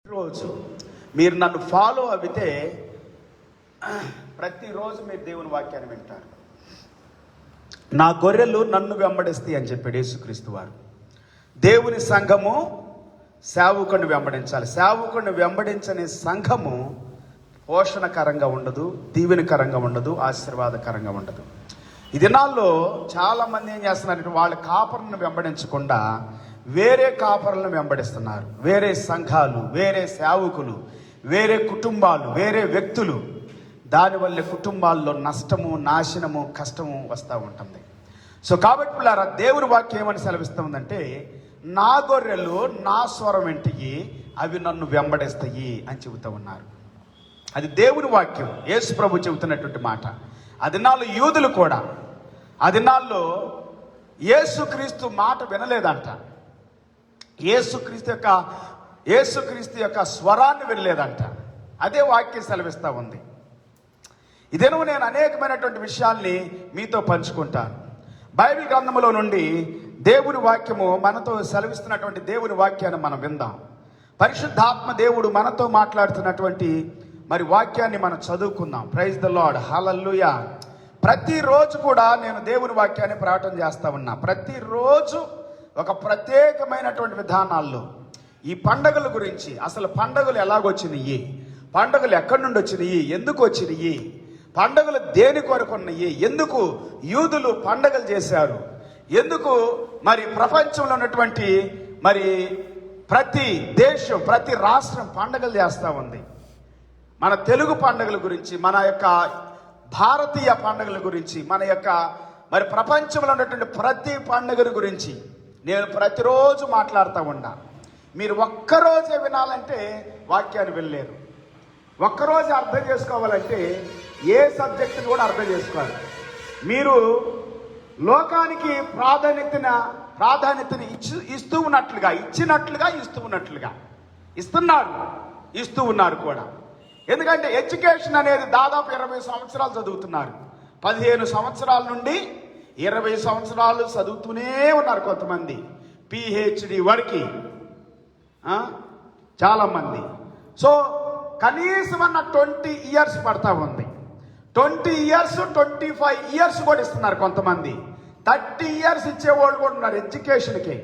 రోజు మీరు నన్ను ఫాలో అవితే ప్రతిరోజు మీరు దేవుని వాక్యాన్ని వింటారు. నా గొర్రెలు నన్ను వెంబడిస్తాయి అని చెప్పాడు యేసుక్రీస్తు వారు. దేవుని సంఘము సేవకుని వెంబడించాలి. సేవకుని వెంబడించని సంఘము పోషణకరంగా ఉండదు, దీవెనకరంగా ఉండదు, ఆశీర్వాదకరంగా ఉండదు. ఈ దినాల్లో చాలామంది ఏం చేస్తున్నారంటే వాళ్ళ కాపరులను వెంబడించకుండా వేరే కాపరులను వెంబడిస్తున్నారు. వేరే సంఘాలు, వేరే సేవకులు, వేరే కుటుంబాలు, వేరే వ్యక్తులు. దానివల్ల కుటుంబాల్లో నష్టము, నాశనము, కష్టము వస్తూ ఉంటుంది. సో కాబట్టి పిల్లారా, దేవుని వాక్యం ఏమని సెలవిస్తుందంటే, నా గొర్రెలు నా స్వరం వింటియి, అవి నన్ను వెంబడిస్తాయి అని చెబుతూ ఉన్నారు. అది దేవుని వాక్యం, యేసు ప్రభు చెబుతున్నటువంటి మాట. ఆ దినాల్లో యూదులు కూడా ఆ దినాల్లో యేసుక్రీస్తు మాట వినలేదంట. యేసుక్రీస్తు యొక్క స్వరాన్ని వినలేదంట. అదే వాక్యం సెలవిస్తూ ఉంది. ఇదేనో నేను అనేకమైనటువంటి విషయాల్ని మీతో పంచుకుంటాను. బైబిల్ గ్రంథంలో నుండి దేవుని వాక్యము మనతో సెలవిస్తున్నటువంటి దేవుని వాక్యాన్ని మనం విందాం. పరిశుద్ధాత్మ దేవుడు మనతో మాట్లాడుతున్నటువంటి మరి వాక్యాన్ని మనం చదువుకుందాం. ప్రైజ్ ద లార్డ్, హల్లెలూయా. ప్రతిరోజు కూడా నేను దేవుని వాక్యాన్ని ప్రకటన చేస్తా ఉన్నా. ప్రతిరోజు ఒక ప్రత్యేకమైనటువంటి విధానాల్లో ఈ పండగల గురించి, అసలు పండగలు ఎలాగొచ్చినాయి, పండగలు ఎక్కడి నుండి వచ్చినాయి, ఎందుకు వచ్చినాయి, పండగలు దేని కొరకు ఉన్నాయి, ఎందుకు యూదులు పండగలు చేశారు, ఎందుకు మరి ప్రపంచంలో ఉన్నటువంటి మరి ప్రతి దేశం, ప్రతి రాష్ట్రం పండగలు చేస్తూ ఉంది. మన తెలుగు పండగల గురించి, మన యొక్క భారతీయ పండుగల గురించి, మన యొక్క మరి ప్రపంచంలో ఉన్నటువంటి ప్రతి పండుగల గురించి నేను ప్రతిరోజు మాట్లాడుతూ ఉన్నా. మీరు ఒక్కరోజే వినాలంటే వాక్యాన్ని వినలేరు. ఒక్కరోజు అర్థం చేసుకోవాలంటే ఏ సబ్జెక్టును కూడా అర్థం చేసుకోవాలి. మీరు లోకానికి ప్రాధాన్యతని ఇస్తూ ఉన్నారు కూడా. ఎందుకంటే ఎడ్యుకేషన్ అనేది దాదాపు 20 సంవత్సరాలు చదువుతున్నారు. 15 సంవత్సరాల నుండి 20 సంవత్సరాలు చదువుతూనే ఉన్నారు కొంతమంది, పిహెచ్డి వరకు చాలామంది. సో కనీసం అన్న 20 ఇయర్స్ పడతా ఉంది. 20 ఇయర్స్ 25 ఇయర్స్ కూడా ఇస్తున్నారు కొంతమంది. 30 ఇయర్స్ ఇచ్చేవాళ్ళు కూడా ఉన్నారు ఎడ్యుకేషన్కి.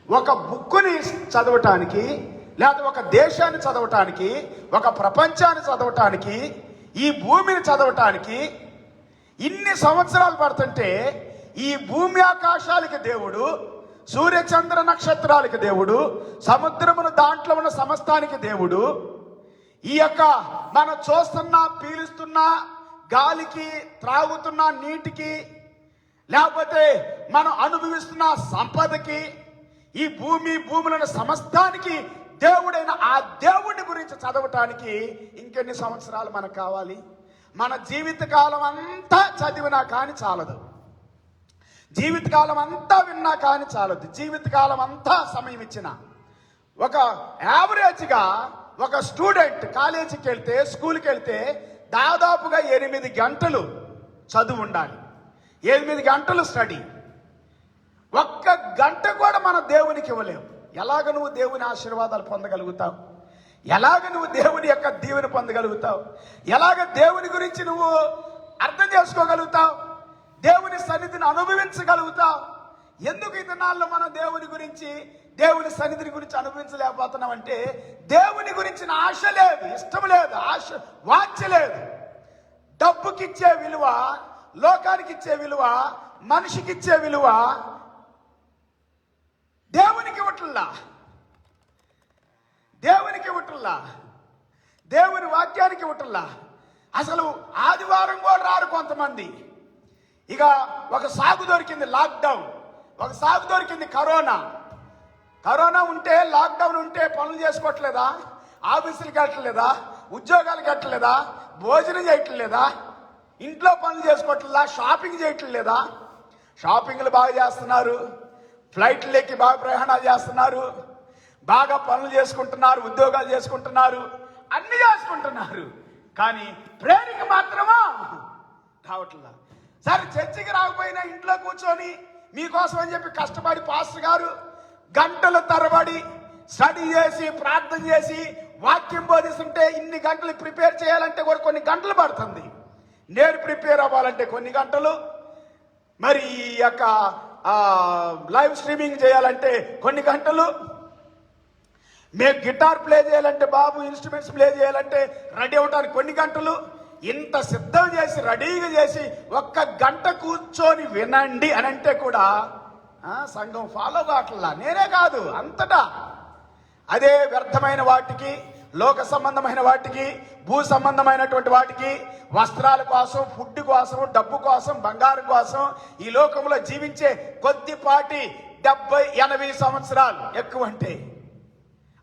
ఒక బుక్కుని చదవటానికి, లేదా ఒక దేశాన్ని చదవటానికి, ఒక ప్రపంచాన్ని చదవటానికి, ఈ భూమిని చదవటానికి ఇన్ని సంవత్సరాలు పడుతుంటే, ఈ భూమి ఆకాశాలకి దేవుడు, సూర్యచంద్ర నక్షత్రాలకి దేవుడు, సముద్రమును దాంట్లో ఉన్న సమస్తానికి దేవుడు, ఈ యొక్క మనం చూస్తున్న పీలుస్తున్న గాలికి, త్రాగుతున్న నీటికి, లేకపోతే మనం అనుభవిస్తున్న సంపదకి, ఈ భూమిలో సమస్తానికి దేవుడైన ఆ దేవుడి గురించి చదవటానికి ఇంకెన్ని సంవత్సరాలు మనకు కావాలి? మన జీవితకాలం అంతా చదివినా కానీ చాలదు, జీవితకాలం అంతా విన్నా కానీ చాలదు, జీవితకాలం అంతా సమయం ఇచ్చిన. ఒక యావరేజ్గా ఒక స్టూడెంట్ కాలేజీకి వెళ్తే, స్కూల్కి వెళ్తే దాదాపుగా 8 గంటలు చదువు ఉండాలి, 8 గంటలు స్టడీ. ఒక్క గంట కూడా మన దేవునికి ఇవ్వలేము. ఎలాగ నువ్వు దేవుని ఆశీర్వాదాలు పొందగలుగుతావు? ఎలాగ నువ్వు దేవుని యొక్క దీవెన పొందగలుగుతావు? ఎలాగ దేవుని గురించి నువ్వు అర్థం చేసుకోగలుగుతావు? దేవుని సన్నిధిని అనుభవించగలుగుతావు? ఎందుకు ఈ దినాల్లో మనం దేవుని గురించి, దేవుని సన్నిధిని గురించి అనుభవించలేకపోతున్నాం అంటే, దేవుని గురించిన ఆశ లేదు, ఇష్టం లేదు, వాంఛ లేదు. డబ్బుకిచ్చే విలువ, లోకానికి ఇచ్చే విలువ, మనిషికి ఇచ్చే విలువ దేవునికి ఇవ్వట్లా, దేవుని వాక్యానికి ఇవ్వట్లా. అసలు ఆదివారం కూడా రారు కొంతమంది. ఇక ఒక సాగు దొరికింది లాక్డౌన్, ఒక సాగు దొరికింది కరోనా ఉంటే, లాక్డౌన్ ఉంటే పనులు చేసుకోవట్లేదా? ఆఫీసులకు వెళ్ళట్లేదా? ఉద్యోగాలకు వెళ్ళట్లేదా? భోజనం చేయట్లేదా? ఇంట్లో పనులు చేసుకోవట్లేదా? షాపింగ్ చేయట్లేదా? షాపింగ్లు బాగా చేస్తున్నారు, ఫ్లైట్లు ఎక్కి బాగా ప్రయాణాలు చేస్తున్నారు, బాగా పనులు చేసుకుంటున్నారు, ఉద్యోగాలు చేసుకుంటున్నారు, అన్ని చేసుకుంటున్నారు. కానీ ప్రేరికి మాత్రమా రావట్లా. సరే, చర్చికి రాకపోయినా ఇంట్లో కూర్చొని మీకోసం అని చెప్పి కష్టపడి పాస్టర్ గారు గంటల తరబడి స్టడీ చేసి ప్రార్థన చేసి వాక్యం బోధిస్తుంటే ఇన్ని గంటలు ప్రిపేర్ చేయాలంటే కూడా కొన్ని గంటలు పడుతుంది. నేను ప్రిపేర్ అవ్వాలంటే కొన్ని గంటలు, మరి ఈ యొక్క లైవ్ స్ట్రీమింగ్ చేయాలంటే కొన్ని గంటలు, మేము గిటార్ ప్లే చేయాలంటే, బాబు ఇన్స్ట్రుమెంట్స్ ప్లే చేయాలంటే రెడీ అవడానికి కొన్ని గంటలు. ఇంత సిద్ధం చేసి రెడీగా చేసి ఒక్క గంట కూర్చొని వినండి అని అంటే కూడా సంఘం ఫాలో కావట్లా. నేనే కాదు, అంతటా అదే వ్యర్థమైన వాటికి, లోక సంబంధమైన వాటికి, భూ సంబంధమైనటువంటి వాటికి, వస్త్రాల కోసం, ఫుడ్ కోసం, డబ్బు కోసం, బంగారం కోసం ఈ లోకంలో జీవించే కొద్దిపాటి 70-80 సంవత్సరాలు ఎక్కువ, అంటే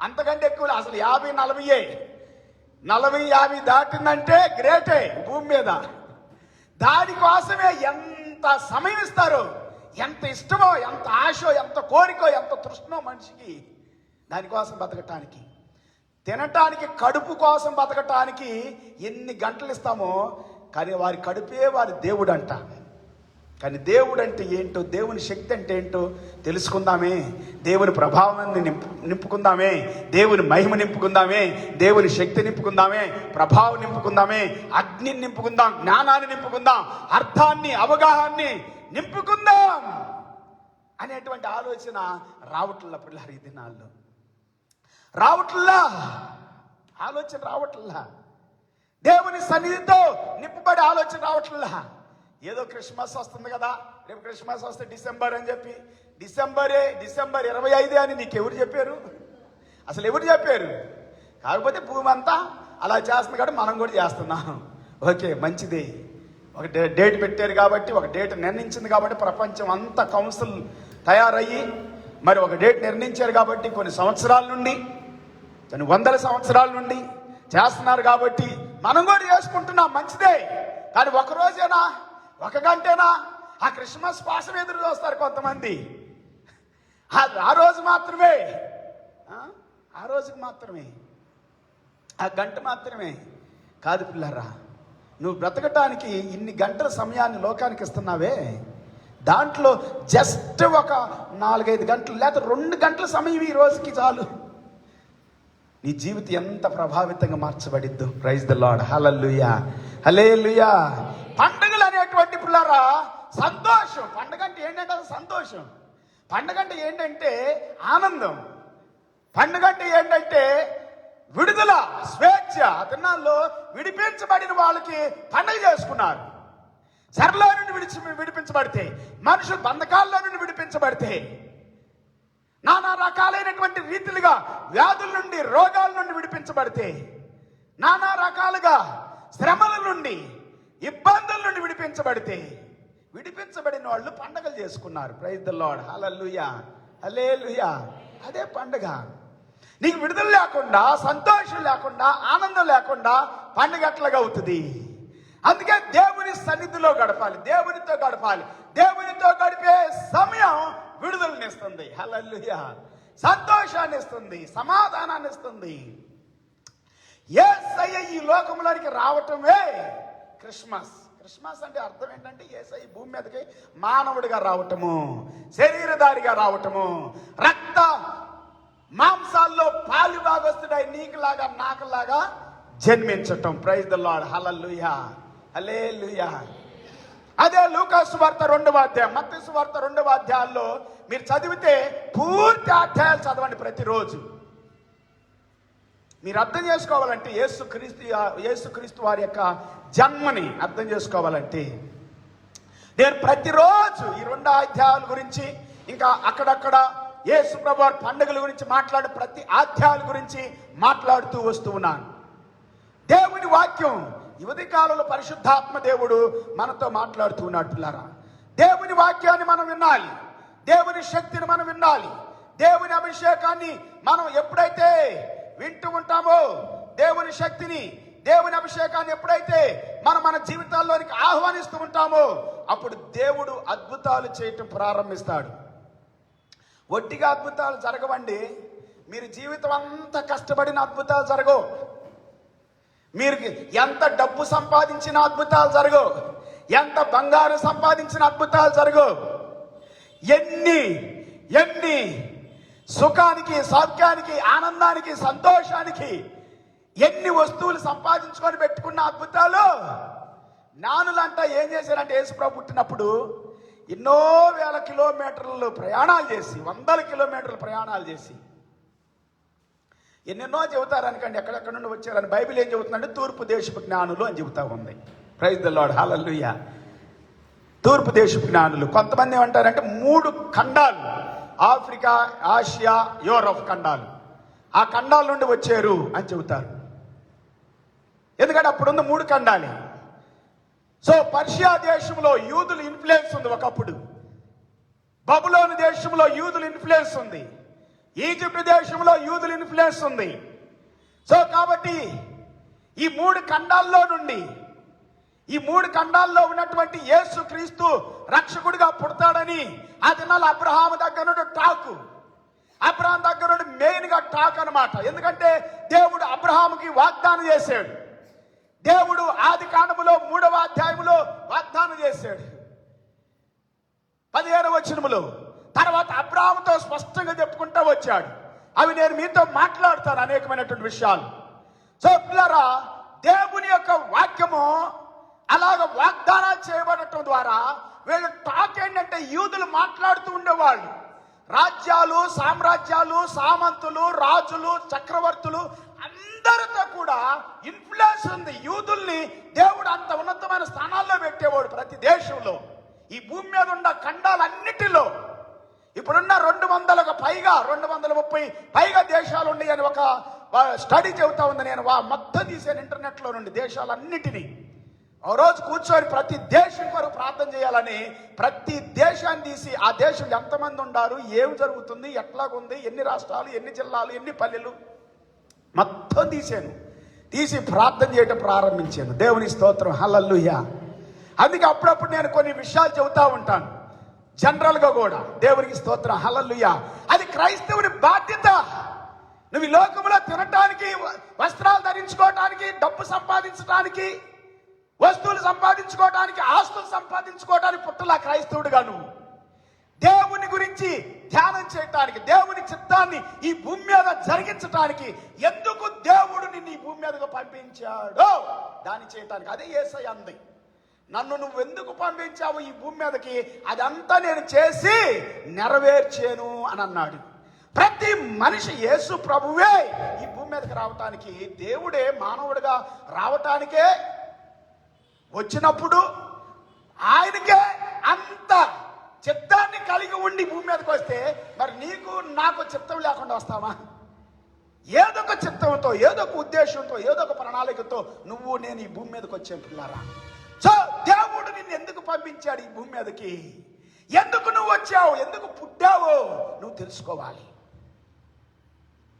అంతకంటే ఎక్కువ అసలు 50-40 దాటిందంటే గ్రేటే భూమి మీద. దానికోసమే ఎంత సమయం ఇస్తారో, ఎంత ఇష్టమో, ఎంత ఆశో, ఎంత కోరికో, ఎంత తృష్ణో మనిషికి దానికోసం బతకటానికి, తినటానికి, కడుపు కోసం బతకటానికి ఎన్ని గంటలు ఇస్తామో. కానీ వారి కడుపే వారి దేవుడు అంట. కానీ దేవుడు అంటే ఏంటో, దేవుని శక్తి అంటే ఏంటో తెలుసుకుందామే. దేవుని ప్రభావాన్ని నింపుకుందామే, దేవుని మహిమ నింపుకుందామే, దేవుని శక్తి నింపుకుందామే, ప్రభావం నింపుకుందామే, అగ్నిని నింపుకుందాం, జ్ఞానాన్ని నింపుకుందాం, అర్థాన్ని, అవగాహాన్ని నింపుకుందాం అనేటువంటి ఆలోచన రావట్ల పిల్లలు ఈ దినాల్లో. రావట్లా ఆలోచన, రావట్లా దేవుని సన్నిధితో నింపబడే ఆలోచన రావట్లా. ఏదో క్రిస్మస్ వస్తుంది కదా, రేపు క్రిస్మస్ వస్తే డిసెంబర్ అని చెప్పి, డిసెంబర్ 25 అని నీకు ఎవరు చెప్పారు? అసలు ఎవరు చెప్పారు? కాకపోతే భూమి అంతా అలా చేస్తుంది కాబట్టి మనం కూడా చేస్తున్నాం. ఓకే, మంచిది. ఒక డేట్ పెట్టారు కాబట్టి, ఒక డేట్ నిర్ణయించింది కాబట్టి, ప్రపంచం అంతా కౌన్సిల్ తయారయ్యి మరి ఒక డేట్ నిర్ణయించారు కాబట్టి, కొన్ని సంవత్సరాల నుండి, కొన్ని 100 సంవత్సరాల నుండి చేస్తున్నారు కాబట్టి మనం కూడా చేసుకుంటున్నాం, మంచిదే. కానీ ఒక రోజేనా, ఒక గంటేనా ఆ క్రిస్మస్ కోసం ఎదురు చూస్తారు కొంతమంది. ఆ రోజు మాత్రమే, ఆ రోజుకి మాత్రమే, ఆ గంట మాత్రమే. కాదు పిల్లరా, నువ్వు బ్రతకటానికి ఇన్ని గంటల సమయాన్ని లోకానికి ఇస్తున్నావే, దాంట్లో జస్ట్ ఒక 4-5 గంటలు లేదా 2 గంటల సమయం ఈ రోజుకి చాలు. నీ జీవితం ఎంత ప్రభావితంగా మార్చబడిద్దు. ప్రైజ్ ద లార్డ్, హల్లెలూయా, హల్లెలూయా. పండుగలు అనేటువంటి పిల్లరా సంతోషం. పండుగ అంటే ఏంటంటే అది సంతోషం. పండుగ అంటే ఏంటంటే ఆనందం. పండుగ అంటే ఏంటంటే విడుదల, స్వేచ్ఛ. దినాల్లో విడిపించబడిన వాళ్ళకి పండుగ చేసుకున్నారు. చెరలో నుండి విడిపించబడితే, మనుషులు బంధకాల్లో నుండి విడిపించబడితే, నానా రకాలైనటువంటి రీతిలుగా వ్యాధుల నుండి, రోగాల నుండి విడిపించబడితే, నానా రకాలుగా శ్రమల నుండి, ఇబ్బందుల నుండి విడిపించబడితే, విడిపించబడిన వాళ్ళు పండుగలు చేసుకున్నారు. ప్రైజ్ ద లార్డ్, హల్లెలూయా, హల్లెలూయా. అదే పండుగ. నీకు విడుదల లేకుండా, సంతోషం లేకుండా, ఆనందం లేకుండా పండుగ ఎట్లాగా అవుతుంది? అందుకే దేవుని సన్నిధిలో గడపాలి, దేవునితో గడపాలి. దేవునితో గడిపే సమయం విడుదలనిస్తుంది, హల్లెలూయా, సంతోషాన్ని ఇస్తుంది, సమాధానాన్ని ఇస్తుంది. యేసయ్య ఈ లోకంలోనికి రావటమే క్రిస్మస్. క్రిస్మస్ అంటే అర్థం ఏంటంటే యేసయ్య భూమి మీదకి మానవుడిగా రావటము, శరీరధారిగా రావటము, రక్త మాంసాల్లో పాలు భాగస్తుడై నీకులాగా నాకులాగా జన్మించటం. ప్రైజ్ ద లార్డ్, హల్లెలూయా, హల్లెలూయా. అదే లూకా సువార్త 2వ అధ్యాయం, మత్తయి సువార్త 2వ అధ్యాయాల్లో మీరు చదివితే పూర్తి అధ్యాయాలు చదవండి ప్రతిరోజు. మీరు అర్థం చేసుకోవాలంటే యేసుక్రీస్తు వారి యొక్క జన్మని అర్థం చేసుకోవాలంటే నేను ప్రతిరోజు ఈ 2 అధ్యాయాల గురించి, ఇంకా అక్కడక్కడ యేసు ప్రభు పండుగల గురించి మాట్లాడే ప్రతి అధ్యాయాల గురించి మాట్లాడుతూ వస్తూ ఉన్నాను. దేవుని వాక్యం ఈ ఉదయకాలంలో పరిశుద్ధాత్మ దేవుడు మనతో మాట్లాడుతూ ఉన్నాడు పిల్లరా. దేవుని వాక్యాన్ని మనం వినాలి, దేవుని శక్తిని మనం వినాలి. దేవుని అభిషేకాన్ని మనం ఎప్పుడైతే వింటూ ఉంటామో, దేవుని శక్తిని, దేవుని అభిషేకాన్ని ఎప్పుడైతే మనం మన జీవితాల్లోనికి ఆహ్వానిస్తూ ఉంటామో, అప్పుడు దేవుడు అద్భుతాలు చేయటం ప్రారంభిస్తాడు. ఒట్టిగా అద్భుతాలు జరగవండి. మీరు జీవితం అంతా కష్టపడిన అద్భుతాలు జరగవు. మీరు ఎంత డబ్బు సంపాదించిన అద్భుతాలు జరగవు, ఎంత బంగారం సంపాదించిన అద్భుతాలు జరగవు, ఎన్ని సుఖానికి, సౌఖ్యానికి, ఆనందానికి, సంతోషానికి ఎన్ని వస్తువులు సంపాదించుకొని పెట్టుకున్న అద్భుతాలు. జ్ఞానులంతా ఏం చేశారంటే యేసుప్రభు పుట్టినప్పుడు ఎన్నో వేల కిలోమీటర్లు ప్రయాణాలు చేసి, వందల కిలోమీటర్లు ప్రయాణాలు చేసి ఎన్నెన్నో చెబుతారు అనుకోండి, ఎక్కడెక్కడ నుండి వచ్చారని. బైబిల్ ఏం చెబుతుందంటే తూర్పు దేశపు జ్ఞానులు అని చెబుతా ఉంది. ప్రైజ్ ద లార్డ్, హల్లెలూయా. తూర్పు దేశపు జ్ఞానులు. కొంతమంది ఏమంటారంటే 3 ఖండాలు, ఆఫ్రికా, ఆసియా, యూరప్ ఖండాలు, ఆ ఖండాల నుండి వచ్చారు అని చెబుతారు. ఎందుకంటే అప్పుడున్న 3 ఖండాలే. సో పర్షియా దేశంలో యూదుల ఇన్ఫ్లుయెన్స్ ఉంది ఒకప్పుడు, బబులోను దేశంలో యూదుల ఇన్ఫ్లుయెన్స్ ఉంది, ఈజిప్ట్ దేశంలో యూదుల ఇన్ఫ్లుయెన్స్ ఉంది. సో కాబట్టి ఈ 3 ఖండాల్లో నుండి, ఈ 3 ఖండాల్లో ఉన్నటువంటి యేసు క్రీస్తు రక్షకుడిగా పుడతాడని ఆ దినాలు అబ్రహాము దగ్గర నుండి టాకు, అబ్రహాం దగ్గర నుండి మెయిన్ గా టాక్ అనమాట. ఎందుకంటే దేవుడు అబ్రహాముకి వాగ్దానం చేశాడు. దేవుడు ఆది కాండములో 3వ అధ్యాయములో వాగ్దానం చేశాడు 15వ వచనములో. తర్వాత అబ్రహాముతో స్పష్టంగా చెప్పుకుంటూ వచ్చాడు. అవి నేను మీతో మాట్లాడతాను, అనేకమైనటువంటి విషయాలు. సో పిల్లరా, దేవుని యొక్క వాక్యము అలాగ వాగ్దానాలు చేయబడటం ద్వారా వీళ్ళు టాక్ ఏంటంటే యూదులు మాట్లాడుతూ ఉండేవాళ్ళు. రాజ్యాలు, సామ్రాజ్యాలు, సామంతులు, రాజులు, చక్రవర్తులు అందరితో కూడా ఇన్ఫ్లుయెన్స్ ఉంది. యూదుల్ని దేవుడు అంత ఉన్నతమైన స్థానాల్లో పెట్టేవాడు ప్రతి దేశంలో. ఈ భూమి మీద ఉన్న ఖండాలన్నిటిలో ఇప్పుడున్న 200కు పైగా 230 పైగా దేశాలు ఉన్నాయి అని ఒక స్టడీ చెబుతా ఉంది. నేను మొత్తం తీసాను ఇంటర్నెట్లో నుండి దేశాలన్నిటినీ. ఓ రోజు కూర్చొని ప్రతి దేశం కొరకు ప్రార్థన చేయాలని ప్రతి దేశాన్ని తీసి ఆ దేశం ఎంతమంది ఉన్నారు, ఏం జరుగుతుంది, ఎట్లాగుంది, ఎన్ని రాష్ట్రాలు, ఎన్ని జిల్లాలు, ఎన్ని పల్లెలు మొత్తం తీసాను. తీసి ప్రార్థన చేయటం ప్రారంభించాను. దేవుని స్తోత్రం, హల్లెలూయా. అందుకే అప్పుడప్పుడు నేను కొన్ని విషయాలు చెబుతూ ఉంటాను జనరల్గా కూడా. దేవునికి స్తోత్రం, హల్లెలూయా. అది క్రైస్తవుని బాధ్యత. నువ్వు ఈ లోకంలో తినటానికి, వస్త్రాలు ధరించుకోవటానికి, డబ్బు సంపాదించడానికి, వస్తువులు సంపాదించుకోవడానికి, ఆస్తులు సంపాదించుకోవడానికి పుట్టలా క్రైస్తవుడుగా. నువ్వు దేవుని గురించి ధ్యానం చేయటానికి, దేవుని చిత్తాన్ని ఈ భూమి మీద జరిగించటానికి, ఎందుకు దేవుడు నిన్ను ఈ భూమి మీదకు పంపించాడో దాన్ని చేయటానికి. అదే యేసయ్య అంది, నన్ను నువ్వు ఎందుకు పంపించావు ఈ భూమి మీదకి, అదంతా నేను చేసి నెరవేర్చాను అని అన్నాడు. ప్రతి మనిషి యేసు ప్రభువే ఈ భూమి మీదకి రావటానికి, దేవుడే మానవుడిగా రావటానికే వచ్చినప్పుడు ఆయనకే అంత చిత్తాన్ని కలిగి ఉండి భూమి మీదకి వస్తే మరి నీకు నాకు చిత్తం లేకుండా వస్తావా? ఏదో ఒక చిత్తంతో, ఏదో ఒక ఉద్దేశంతో, ఏదో ఒక ప్రణాళికతో నువ్వు నేను ఈ భూమి మీదకి వచ్చే పిల్లారా. సో దేవుడు నిన్ను ఎందుకు పంపించాడు ఈ భూమి మీదకి, ఎందుకు నువ్వు వచ్చావు, ఎందుకు పుట్టావో నువ్వు తెలుసుకోవాలి.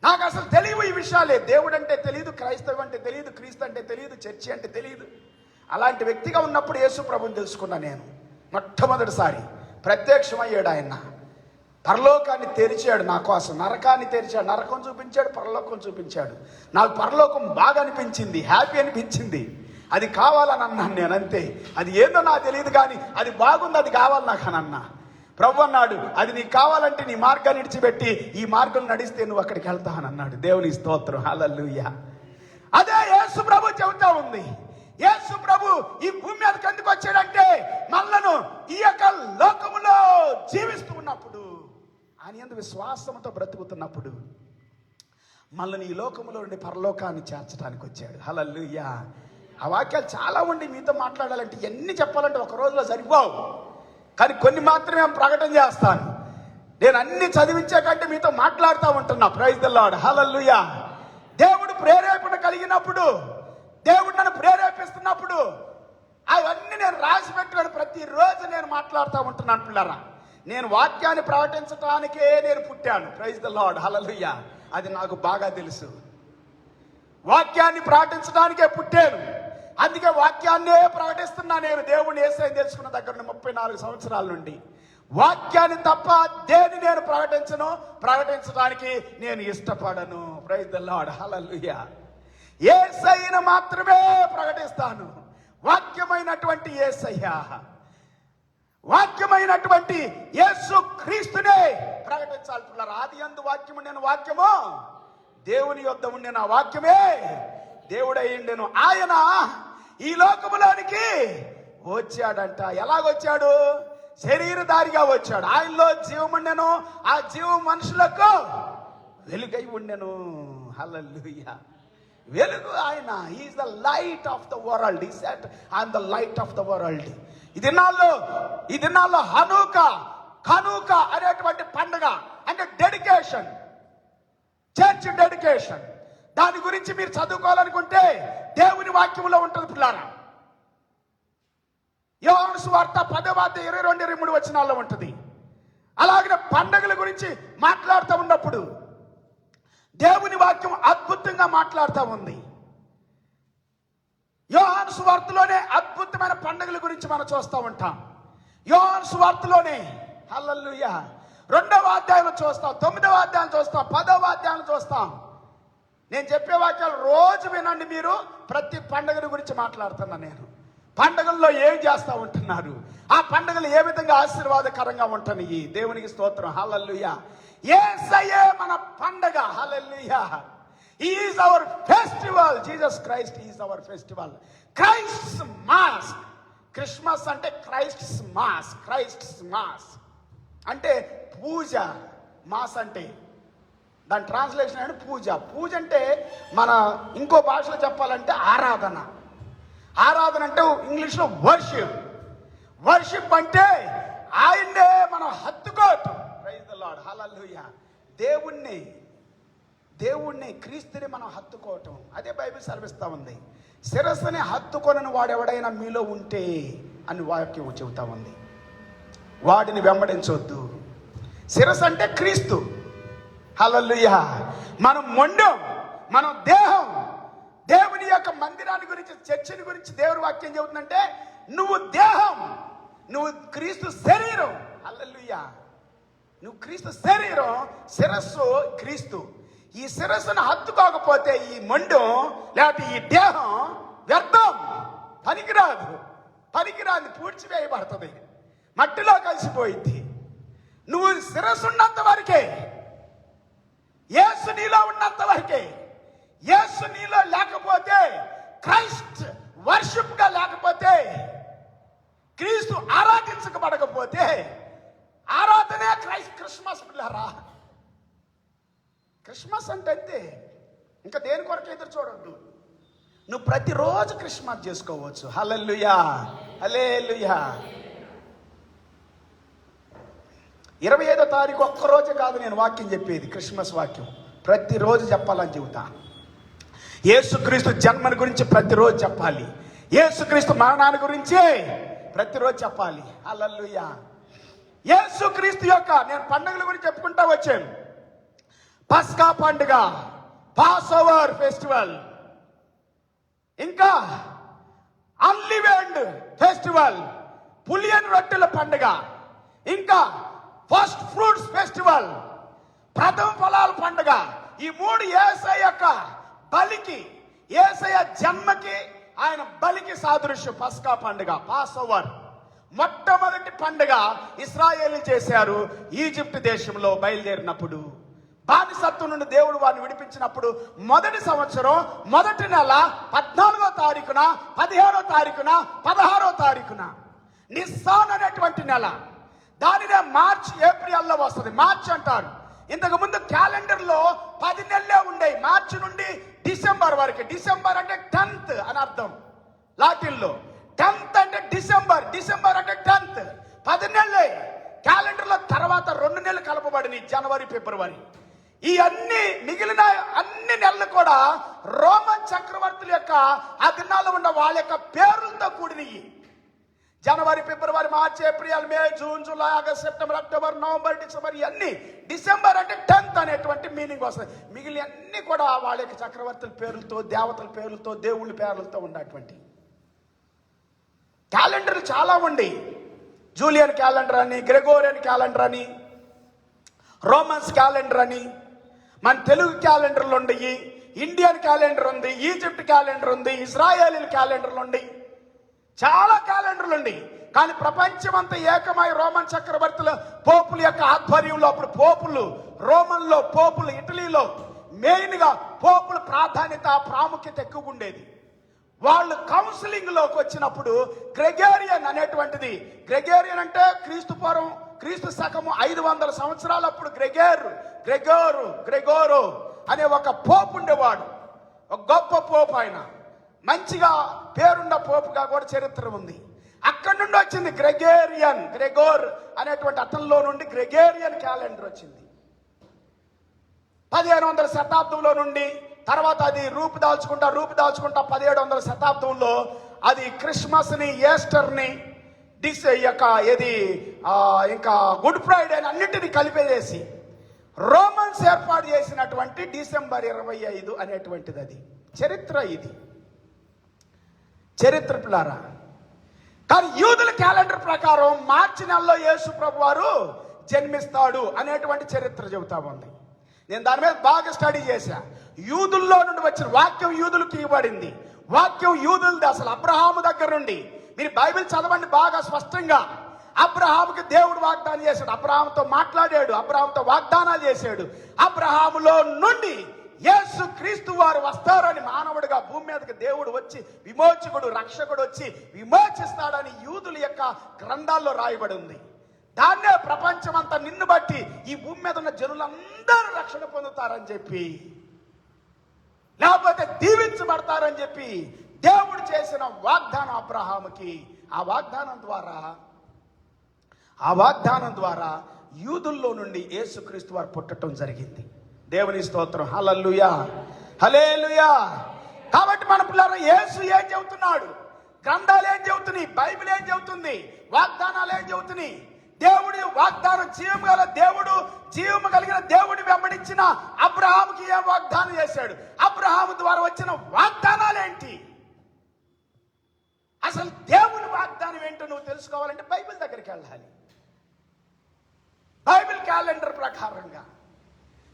నాకు అసలు తెలియవు ఈ విషయాలే. దేవుడు అంటే తెలియదు, క్రైస్తవం అంటే తెలియదు, క్రీస్తు అంటే తెలియదు, చర్చి అంటే తెలియదు. అలాంటి వ్యక్తిగా ఉన్నప్పుడు యేసు ప్రభుని తెలుసుకున్నా నేను. మొట్టమొదటిసారి ప్రత్యక్షమయ్యాడు ఆయన. పరలోకాన్ని తెరిచాడు నా కోసం, నరకాన్ని తెరిచాడు, నరకం చూపించాడు, పరలోకం చూపించాడు. నాకు పరలోకం బాగా అనిపించింది, హ్యాపీ అనిపించింది. అది కావాలని అన్నాను నేను, అంతే. అది ఏందో నాకు తెలియదు కానీ అది బాగుంది, అది కావాలి నాకు అని అన్నా. ప్రభు అన్నాడు, అది నీకు కావాలంటే నీ మార్గాన్ని విడిచిపెట్టి ఈ మార్గం నడిస్తే నువ్వు అక్కడికి వెళ్తావని అన్నాడు. దేవుని స్తోత్రం, హల్లెలూయా. అదే యేసు ప్రభు చెబుతా ఉంది. యేసు ప్రభు ఈ భూమి మీదకి ఎందుకు వచ్చాడంటే మనలను ఈ యొక్క లోకములో జీవిస్తూ ఉన్నప్పుడు, ఆయన యందు విశ్వాసంతో బ్రతుకుతున్నప్పుడు మనల్ని ఈ లోకములో నుండి పరలోకాన్ని చేర్చడానికి వచ్చాడు. హల్లెలూయా. ఆ వాక్యాలు చాలా ఉండి మీతో మాట్లాడాలంటే ఎన్ని చెప్పాలంటే ఒక రోజులో సరిపోవు. కానీ కొన్ని మాత్రమే ప్రకటన చేస్తాను. నేను అన్ని చదివించే కంటే మీతో మాట్లాడుతూ ఉంటున్నా. ప్రైజ్ ది లార్డ్, హల్లెలూయా. దేవుడు ప్రేరేపణ కలిగినప్పుడు, దేవుడు నన్ను ప్రేరేపిస్తున్నప్పుడు అవన్నీ నేను రాసి పెట్టుకొని ప్రతిరోజు నేను మాట్లాడుతూ ఉంటున్నాను పిల్లరా. నేను వాక్యాన్ని ప్రకటించడానికే నేను పుట్టాను. ప్రైజ్ ది లార్డ్, హల్లెలూయా. అది నాకు బాగా తెలుసు. వాక్యాన్ని ప్రకటించడానికే పుట్టాను. అందుకే వాక్యాన్నే ప్రకటిస్తున్నా నేను. దేవుడిని యేసయ్యని తెలుసుకున్న దగ్గర 34 సంవత్సరాల నుండి వాక్యాన్ని తప్ప దేని నేను ప్రకటించడానికి నేను ఇష్టపడను. ప్రైజ్ ది లార్డ్, హల్లెలూయా. యేసయ్యను మాత్రమే ప్రకటిస్తాను, వాక్యమైనటువంటి యేసయ్య. వాక్యమైనటువంటి యేసు క్రీస్తునే ప్రకటించాలి. ఆది యందు వాక్యము ఉండెను, వాక్యము దేవుని యొద్ద ఉండెను, ఆ వాక్యమే దేవుడై ఉండెను. ఆయన ఈ లోకములోనికి వచ్చాడంట. ఎలాగొచ్చాడు? శరీరధారిగా వచ్చాడు. ఆయనలో జీవం ఉండెను, ఆ జీవం మనుషులకు వెలుగై ఉండెను. హల్లెలూయా. వెలుగు ఆయన. Is the light of the world. He said I am the light of the world. ఈ దినాల్లో కనూక అనేటువంటి పండుగ అంటే డెడికేషన్, చర్చ్ డెడికేషన్. దాని గురించి మీరు చదువుకోవాలనుకుంటే దేవుని వాక్యంలో ఉంటుంది పిల్లారా. యోహాను సువార్త 10:22-23 వచనాల్లో ఉంటుంది. అలాగే పండుగల గురించి మాట్లాడుతూ ఉన్నప్పుడు దేవుని వాక్యం అద్భుతంగా మాట్లాడుతూ ఉంది. యోహాను సువార్తలోనే అద్భుతమైన పండుగల గురించి మనం చూస్తూ ఉంటాం. యోహాను సువార్తలోనే హల్లెలూయా 2వ అధ్యాయం చూస్తాం, 9వ అధ్యాయం చూస్తాం, 10వ అధ్యాయం చూస్తాం. నేను చెప్పే వాక్యాలు రోజు వినండి మీరు. ప్రతి పండుగల గురించి మాట్లాడుతున్నా నేను. పండుగల్లో ఏం చేస్తూ ఉంటున్నారు, ఆ పండుగలు ఏ విధంగా ఆశీర్వాదకరంగా ఉంటున్నాయి. దేవునికి స్తోత్రం. హల్లెలూయా. యేసయ్యే మన పండగ. హల్లెలూయా. He is our festival. Jesus Christ is our festival. Christ's mass. Christmas అంటే క్రైస్ట్స్ మాస్. క్రైస్ట్స్ మాస్ అంటే పూజ. మాస్ అంటే దాని ట్రాన్స్లేషన్ అంటే పూజ. పూజ అంటే మన ఇంకో భాషలో చెప్పాలంటే ఆరాధన. ఆరాధన అంటే ఇంగ్లీష్లో వర్షిప్. వర్షిప్ అంటే ఆయన్నే మనం హత్తుకోవటం. Praise the lord. హల్లెలూయా. దేవుణ్ణి క్రీస్తుని మనం హత్తుకోవటం. అదే బైబిల్ సెలవిస్తా ఉంది. శిరస్సుని హత్తుకొనని వాడెవడైనా మీలో ఉంటే అని వాక్యం చెబుతా ఉంది. వాడిని వెంబడించవద్దు. శిరస్సు అంటే క్రీస్తు. హల్లెలూయా. మనం మొండం, మనం దేహం. దేవుని యొక్క మందిరాన్ని గురించి, చర్చిని గురించి దేవుని వాక్యం చెబుతుందంటే నువ్వు దేహం, నువ్వు క్రీస్తు శరీరం. హల్లెలూయా. నువ్వు క్రీస్తు శరీరం, శిరస్సు క్రీస్తు. ఈ శిరస్సును హత్తుకోకపోతే ఈ మొండం లేకపోతే ఈ దేహం వ్యర్థం, పనికిరాదు, పూడ్చివేయబడుతుంది, మట్టిలో కలిసిపోయింది. నువ్వు శిరస్సు ఉన్నంత వరకే, యేసు నీలో ఉన్నంత వరకే. యేసు నీలో లేకపోతే, క్రైస్ట్ వర్షిప్ గా లేకపోతే, క్రీస్తు ఆరాధించబడకపోతే ఆరాధనే క్రిస్మస్ పిల్లరా. క్రిస్మస్ అంటే అంతే. ఇంకా దేని కొరకు ఎదురు చూడొద్దు. నువ్వు ప్రతిరోజు క్రిస్మస్ చేసుకోవచ్చు. హల్లెలూయా. హల్లెలూయా. 25వ తారీఖు ఒక్కరోజే కాదు నేను వాక్యం చెప్పేది. క్రిస్మస్ వాక్యం ప్రతిరోజు చెప్పాలని చెబుతా. యేసుక్రీస్తు జన్మని గురించి ప్రతిరోజు చెప్పాలి. యేసుక్రీస్తు మరణాన్ని గురించి ప్రతిరోజు చెప్పాలి. హల్లెలూయా. యేసుక్రీస్తు యొక్క నేను పండుగల గురించి చెప్పుకుంటా వచ్చాను. పస్కా పండుగ, పాస్ ఓవర్ ఫెస్టివల్, ఇంకా అన్లివెండ్ ఫెస్టివల్, పులియన్ రొట్టెల పండుగ, ఇంకా ఫస్ట్ ఫ్రూట్స్ ఫెస్టివల్, ప్రథమ ఫలాల పండుగ. ఈ 3 యేసయ్య యొక్క బలికి, యేసయ్య జన్మకి, ఆయన బలికి సాదృశ్యం. పస్కా పండుగ, పాస్ ఓవర్. మొట్టమొదటి పండుగ ఇశ్రాయేలు చేశారు ఈజిప్ట్ దేశంలో బయలుదేరినప్పుడు. బానిసత్వం నుండి దేవుడు వారిని విడిపించినప్పుడు మొదటి సంవత్సరం మొదటి నెల 14వ తారీఖున, 15వ తారీఖున, 16వ తారీఖున నిస్సాన్ అనేటువంటి నెల. దానినే మార్చ్, ఏప్రిల్లో వస్తుంది. మార్చ్ అంటారు. ఇంతకు ముందు క్యాలెండర్ లో 10 నెలలే ఉండేవి. మార్చి నుండి డిసెంబర్ వరకు. డిసెంబర్ అంటే 10th అని అర్థం లాటిన్ లో. 10th అంటే డిసెంబర్, డిసెంబర్ అంటే 10th. 10 నెలలే క్యాలెండర్ లో. తర్వాత 2 నెలలు కలపబడినాయి, జనవరి, ఫిబ్రవరి. ఈ మిగిలిన అన్ని నెలలు కూడా రోమన్ చక్రవర్తుల యొక్క ఆ దినాల్లో ఉన్న వాళ్ళ యొక్క పేర్లతో కూడినవి. జనవరి, ఫిబ్రవరి, మార్చి, April, May, June, July, August, September, October, November, December, ఇవన్నీ. డిసెంబర్ అంటే 10th అనేటువంటి మీనింగ్ వస్తుంది. మిగిలిన అన్ని కూడా వాళ్ళ యొక్క చక్రవర్తుల పేర్లతో, దేవతల పేర్లతో, దేవుళ్ళ పేర్లతో ఉన్నటువంటి క్యాలెండర్లు చాలా ఉండి. జూలియన్ క్యాలెండర్ అని, గ్రెగోరియన్ క్యాలెండర్ అని, రోమన్స్ క్యాలెండర్ అని, మన తెలుగు క్యాలెండర్లు ఉండయి, ఇండియన్ క్యాలెండర్ ఉంది, ఈజిప్ట్ క్యాలెండర్ ఉంది, ఇజ్రాయేల్ క్యాలెండర్లు ఉండి, చాలా క్యాలెండర్లు ఉండి. కానీ ప్రపంచమంతా ఏకమై రోమన్ చక్రవర్తుల పోపుల యొక్క ఆధ్వర్యంలో, అప్పుడు పోపులు రోమన్లో, పోపులు ఇటలీలో మెయిన్గా పోపుల ప్రాముఖ్యత ఎక్కువ ఉండేది. వాళ్ళు కౌన్సిలింగ్ లోకి వచ్చినప్పుడు గ్రెగేరియన్ అనేటువంటిది, గ్రెగేరియన్ అంటే క్రీస్తు శకము 500 సంవత్సరాలు అప్పుడు గ్రెగోరు అనే ఒక పోపు ఉండేవాడు. ఒక గొప్ప పోపు, ఆయన మంచిగా పేరున్న పోపుగా కూడా చరిత్ర ఉంది. అక్కడి నుండి వచ్చింది గ్రెగోర్ అనేటువంటి అతనిలో నుండి గ్రెగేరియన్ క్యాలెండర్ వచ్చింది 1500 శతాబ్దంలో నుండి. తర్వాత అది రూపుదాల్చుకుంటా 1700 శతాబ్దంలో అది క్రిస్మస్ని, ఈస్టర్ని, ఇంకా గుడ్ ఫ్రైడే అన్నింటినీ కలిపేసి రోమన్స్ ఏర్పాటు చేసినటువంటి డిసెంబర్ 25 అనేటువంటిది అది చరిత్ర. ఇది చరిత్ర పిల్లారా. కానీ యూదుల క్యాలెండర్ ప్రకారం మార్చి నెలలో యేసు ప్రభు వారు జన్మిస్తాడు అనేటువంటి చరిత్ర చెబుతా ఉంది. నేను దాని మీద బాగా స్టడీ చేశా. యూదుల్లో నుండి వచ్చిన వాక్యం యూదులకు ఇవ్వబడింది. వాక్యం యూదులది. అసలు అబ్రహాము దగ్గర నుండి మీరు బైబిల్ చదవండి బాగా స్పష్టంగా. అబ్రహాముకి దేవుడు వాగ్దానం చేశాడు, అబ్రహాముతో మాట్లాడాడు, అబ్రహాముతో వాగ్దానాలు చేశాడు. అబ్రహాములో నుండి యేసు క్రీస్తు వారు వస్తారని, మానవుడిగా భూమి మీదకి దేవుడు వచ్చి విమోచకుడు, రక్షకుడు వచ్చి విమోచిస్తాడని యూదుల యొక్క గ్రంథాల్లో రాయబడి ఉంది. దాన్నే ప్రపంచమంతా నిన్ను బట్టి ఈ భూమి మీద ఉన్న జనులందరూ రక్షణ పొందుతారని చెప్పి, లేకపోతే దీవించబడతారని చెప్పి దేవుడు చేసిన వాగ్దానం అబ్రహాముకి. ఆ వాగ్దానం ద్వారా యూదుల్లో నుండి యేసుక్రీస్తు వారు పుట్టడం జరిగింది. దేవుని స్తోత్రం. హల్లెలూయా, హల్లెలూయా. కాబట్టి మన పిల్లలు యేసు ఏం చెబుతున్నాడు, గ్రంథాలు ఏం చెబుతున్నాయి, బైబిల్ ఏం చెబుతుంది, వాగ్దానాలు ఏం చెబుతున్నాయి. దేవుడి వాగ్దానం, జీవము కలిగిన దేవుడి వెంబడించిన అబ్రహాముకి ఏం వాగ్దానం చేశాడు, అబ్రహాము ద్వారా వచ్చిన వాగ్దానాలు ఏంటి, అసలు దేవుని వాగ్దానం ఏంటో నువ్వు తెలుసుకోవాలంటే బైబిల్ దగ్గరికి వెళ్ళాలి. బైబిల్ క్యాలెండర్ ప్రకారంగా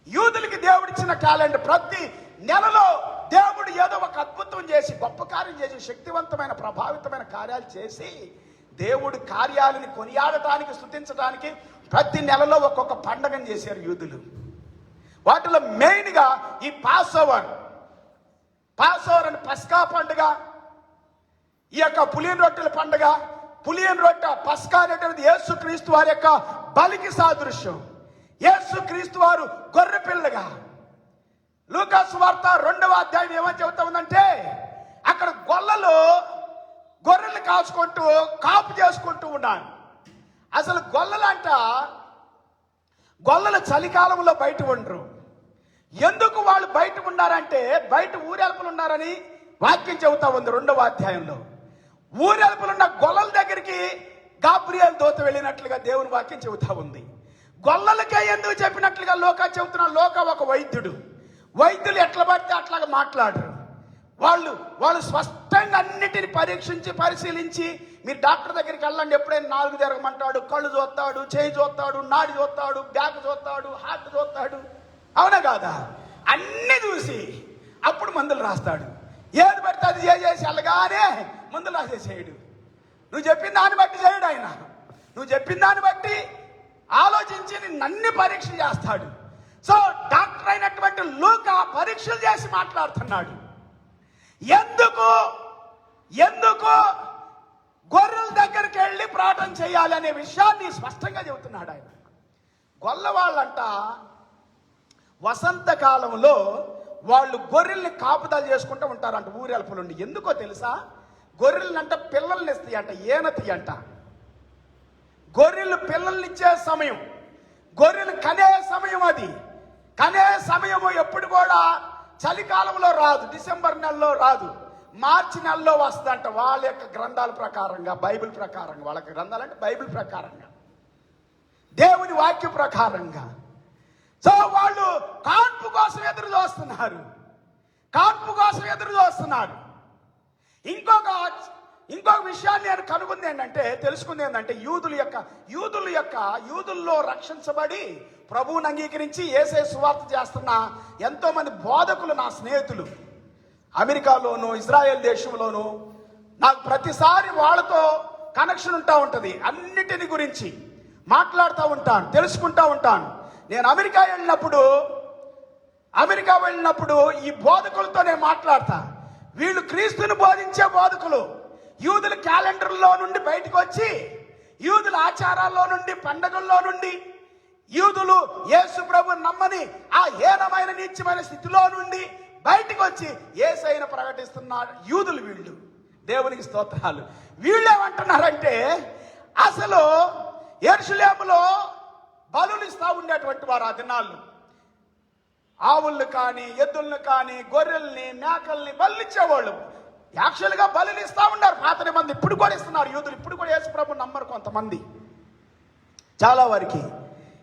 యూదులకి దేవుడిచ్చిన క్యాలెండర్, ప్రతి నెలలో దేవుడు ఏదో ఒక అద్భుతం చేసి, గొప్ప కార్యం చేసి, శక్తివంతమైన ప్రభావితమైన కార్యాలు చేసి, దేవుడి కార్యాలను కొనియాడటానికి, స్తుతించడానికి ప్రతి నెలలో ఒక్కొక్క పండగను చేశారు యూదులు. వాటిలో మెయిన్గా ఈ పాస్ ఓవర్ అని పస్కా పండుగ, ఈ యొక్క పులియన్ రొట్టెల పండుగ. పులియన్ రొట్టె, పస్కా అనేటువంటి యేసుక్రీస్తు వారి యొక్క బలికి సాదృశ్యం. యేసుక్రీస్తు వారు గొర్రె పిల్లగా. లూకా సువార్త 2వ అధ్యాయం ఏమని చెబుతా ఉందంటే, అక్కడ గొర్రెలు కాపు చేసుకుంటూ ఉన్నాను. అసలు గొల్లలు చలికాలంలో బయట ఉండరు. ఎందుకు వాళ్ళు బయట ఉన్నారంటే, బయట ఊరెల్పులు ఉన్నారని వాక్యం చెబుతా ఉంది 2వ అధ్యాయంలో. ఊరెల్పులున్న గొల్లల దగ్గరికి గాబ్రియేలు దూత వెళ్ళినట్లుగా దేవుని వాక్యం చెబుతా ఉంది. గొల్లలకే ఎందుకు చెప్పినట్లుగా లోకా చెబుతున్నా. లోకా ఒక వైద్యులు ఎట్లా పడితే అట్లాగా మాట్లాడరు. వాళ్ళు స్పష్టంగా అన్నిటిని పరిశీలించి, మీరు డాక్టర్ దగ్గరికి వెళ్ళండి, ఎప్పుడైనా 4 తిరగమంటాడు, కళ్ళు చూస్తాడు, చేయి చూస్తాడు, నాడి చూస్తాడు, బ్యాక్ చూస్తాడు, హార్ట్ చూస్తాడు, అవునా కాదా? అన్ని చూసి అప్పుడు మందులు రాస్తాడు. ఏది పడితే అది చేసి వెళ్ళగానే మందులు రాసేసేయడు. నువ్వు చెప్పిన దాన్ని బట్టి చేయడు ఆయన. నువ్వు చెప్పిన దాన్ని బట్టి ఆలోచించి నన్ను పరీక్ష చేస్తాడు. సో డాక్టర్ అయినటువంటి లూకా పరీక్షలు చేసి మాట్లాడుతున్నాడు. ఎందుకు గొర్రెల దగ్గరికి వెళ్ళి ప్రార్థన చేయాలి అనే విషయాన్ని స్పష్టంగా చెబుతున్నాడు ఆయన. గొల్లవాళ్ళంట వసంతకాలంలో వాళ్ళు గొర్రెల్ని కాపుదల చేసుకుంటూ ఉంటారంట ఊరెల్పులుండి. ఎందుకో తెలుసా? గొర్రెలంట పిల్లల్ని ఇస్తాయి అంట, ఏనతి అంట. గొర్రెలు పిల్లల్ని ఇచ్చే సమయం, గొర్రెలు కనే సమయం. అది కనే సమయము ఎప్పుడు కూడా చలికాలంలో రాదు, డిసెంబర్ నెలలో రాదు, మార్చి నెలలో వస్తుందంట. వాళ్ళ యొక్క గ్రంథాల ప్రకారంగా, బైబిల్ ప్రకారంగా, వాళ్ళకి గ్రంథాలంటే బైబిల్ ప్రకారంగా, దేవుని వాక్య ప్రకారంగా. సో వాళ్ళు కాన్పు కోసం ఎదురు చూస్తున్నారు. ఇంకొక విషయాన్ని నేను తెలుసుకుంది ఏంటంటే, యూదుల్లో రక్షించబడి ప్రభువుని అంగీకరించి యేసయ్య సువార్త చేస్తున్న ఎంతో మంది బోధకులు నా స్నేహితులు అమెరికాలోను, ఇజ్రాయెల్ దేశంలోను. నాకు ప్రతిసారి వాళ్ళతో కనెక్షన్ ఉంటా ఉంటది. అన్నిటిని గురించి మాట్లాడుతూ ఉంటాను, తెలుసుకుంటా ఉంటాను. నేను అమెరికా వెళ్ళినప్పుడు ఈ బోధకులతో నేను మాట్లాడతా. వీళ్ళు క్రీస్తుని బోధించే బోధకులు. యూదుల క్యాలెండర్లో నుండి బయటకు వచ్చి, యూదుల ఆచారాల్లో నుండి, పండగల్లో నుండి, యూదులు యేసు ప్రభు నమ్మని ఆ హీనమైన నీచమైన స్థితిలో నుండి బయటకు వచ్చి యేసయ్యను ప్రకటిస్తున్నారు యూదులు. వీళ్ళు దేవునికి స్తోత్రాలు. వీళ్ళు ఏమంటున్నారంటే, అసలు యెరూషలేములో బలులు ఇస్తా ఉండేటువంటి వారు ఆ దినాల్లో ఆవుల్ని కానీ, ఎద్దుల్ని కానీ, గొర్రెల్ని, మేకల్ని బలిచ్చేవాళ్ళు. యాక్చువల్గా బలులు ఇస్తా ఉన్నారు పాత నిబంధన. ఇప్పుడు కూడా ఇస్తున్నారు యూదులు. ఇప్పుడు కూడా యేసు ప్రభు నమ్మరు కొంతమంది. చాలా వరకు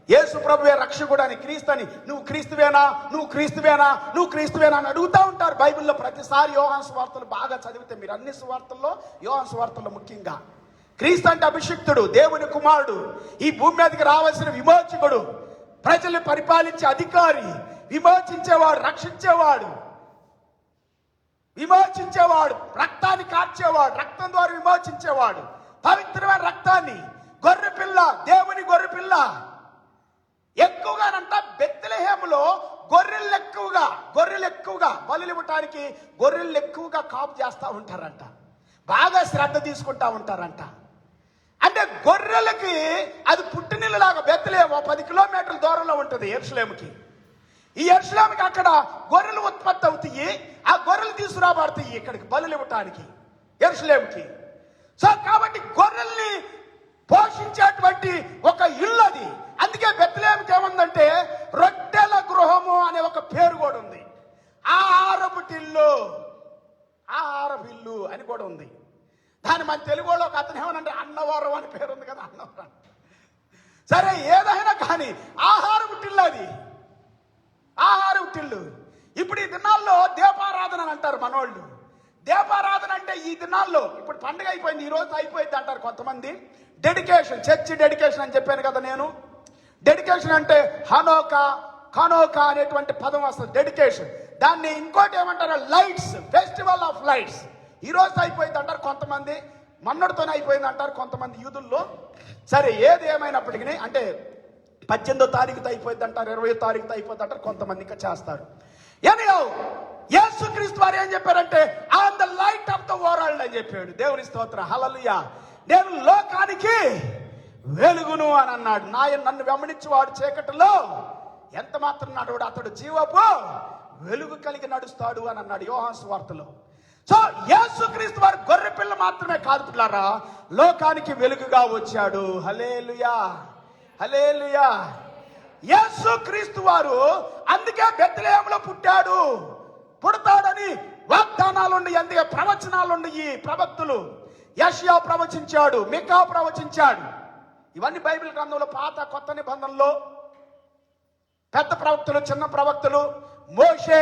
యేసు ప్రభువే రక్షకుడు అని, క్రీస్తుని, నువ్వు క్రీస్తువేనా, నువ్వు క్రీస్తువేనా, నువ్వు క్రీస్తువేనా అని అడుగుతూ ఉంటారు బైబిల్లో ప్రతిసారి. యోహాను సువార్తలు బాగా చదివితే మీరు, అన్ని సువార్తల్లో యోహాను సువార్తల్లో ముఖ్యంగా క్రీస్తు అంటే అభిషిక్తుడు, దేవుని కుమారుడు, ఈ భూమి మీదకి రావాల్సిన విమోచకుడు, ప్రజల్ని పరిపాలించే అధికారి, విమోచించేవాడు, విమోచించేవాడు, రక్తాన్ని కార్చేవాడు, రక్తం ద్వారా విమోచించేవాడు, పవిత్రమైన రక్తాన్ని, గొర్రెపిల్ల, దేవుని గొర్రెపిల్ల. ఎక్కువగానంట బెత్లెహేములో గొర్రెలు ఎక్కువగా బలులు ఇవ్వటానికి గొర్రెలు ఎక్కువగా కాపు చేస్తూ ఉంటారంట. బాగా శ్రద్ధ తీసుకుంటా ఉంటారంట. అంటే గొర్రెలకి అది పుట్టినిల్లులాగా. బెత్లెహేము 10 కిలోమీటర్ల దూరంలో ఉంటుంది యెరూషలేముకి. ఈ యెరూషలేముకి అక్కడ గొర్రెలు ఉత్పత్తి అవుతాయి. ఆ గొర్రెలు తీసుకురాబడతాయి ఇక్కడికి బలులు ఇవ్వటానికి యెరూషలేముకి. సో కాబట్టి గొర్రెల్ని పోషించేటువంటి ఒక ఇల్లు అది. అందుకే బెత్లెహేముకి ఏముందంటే రొట్టెల గృహము అనే ఒక పేరు కూడా ఉంది. ఆహారపు ఇల్లు అని కూడా ఉంది. దాని మన తెలుగులో ఒక అతను ఏమనంటే అన్నవరం అని పేరు ఉంది కదా, అన్నవరం. సరే, ఏదైనా కానీ ఆహారపు టిల్లు అది, ఆహారపు టిల్లు. ఇప్పుడు ఈ దినాల్లో దీపారాధన అని అంటారు మనోళ్ళు. దీపారాధన అంటే ఈ దినాల్లో ఇప్పుడు పండుగ అయిపోయింది, ఈ రోజు అయిపోయింది అంటారు కొంతమంది. డెడికేషన్, చర్చి డెడికేషన్ అని చెప్పాను కదా నేను. డెడికేషన్ అంటే కనోకా అనేటువంటి పదం వస్తుంది, డెడికేషన్. దాన్ని ఇంకోటి ఏమంటారు, లైట్స్, ఫెస్టివల్ ఆఫ్ లైట్స్. ఈ రోజు అయిపోయింది అంటారు కొంతమంది, మన్నడితోనే అయిపోయింది అంటారు కొంతమంది యూదుల్లో. సరే, ఏది ఏమైనప్పటికీ అంటే 18వ తారీఖుతో అయిపోయింది అంటారు, 20వ తారీఖుతో అయిపోద్ది అంటారు కొంతమంది, ఇంకా చేస్తారు. యేసుక్రీస్తు వారు ఏం చెప్పారంటే, I'm the light of the world అని చెప్పాడు. దేవుని స్తోత్రం, హల్లెలూయా. నేను లోకానికి వెలుగును అని అన్నాడు. నన్ను వెంబడించువాడు చీకటిలో ఎంత మాత్రం నడవడు, అతడు జీవపు వెలుగు కలిగి నడుస్తాడు అని అన్నాడు యోహాను సువార్తలో. సో యేసుక్రీస్తు వారు గొర్రె పిల్ల మాత్రమే కాదు పిల్లారా, లోకానికి వెలుగుగా వచ్చాడు. హల్లెలూయా, హల్లెలూయా. యేసుక్రీస్తు వారు అందుకే బెత్లెహేములో పుడతాడని వాగ్దానాలుండి, అందుకే ప్రవచనాలుండి. ఈ ప్రవక్తులు యెషయా ప్రవచించాడు, మికా ప్రవచించాడు. ఇవన్నీ బైబిల్ గ్రంథంలో పాత కొత్త నిబంధనలో పెద్ద ప్రవక్తలు, చిన్న ప్రవక్తలు. మోషే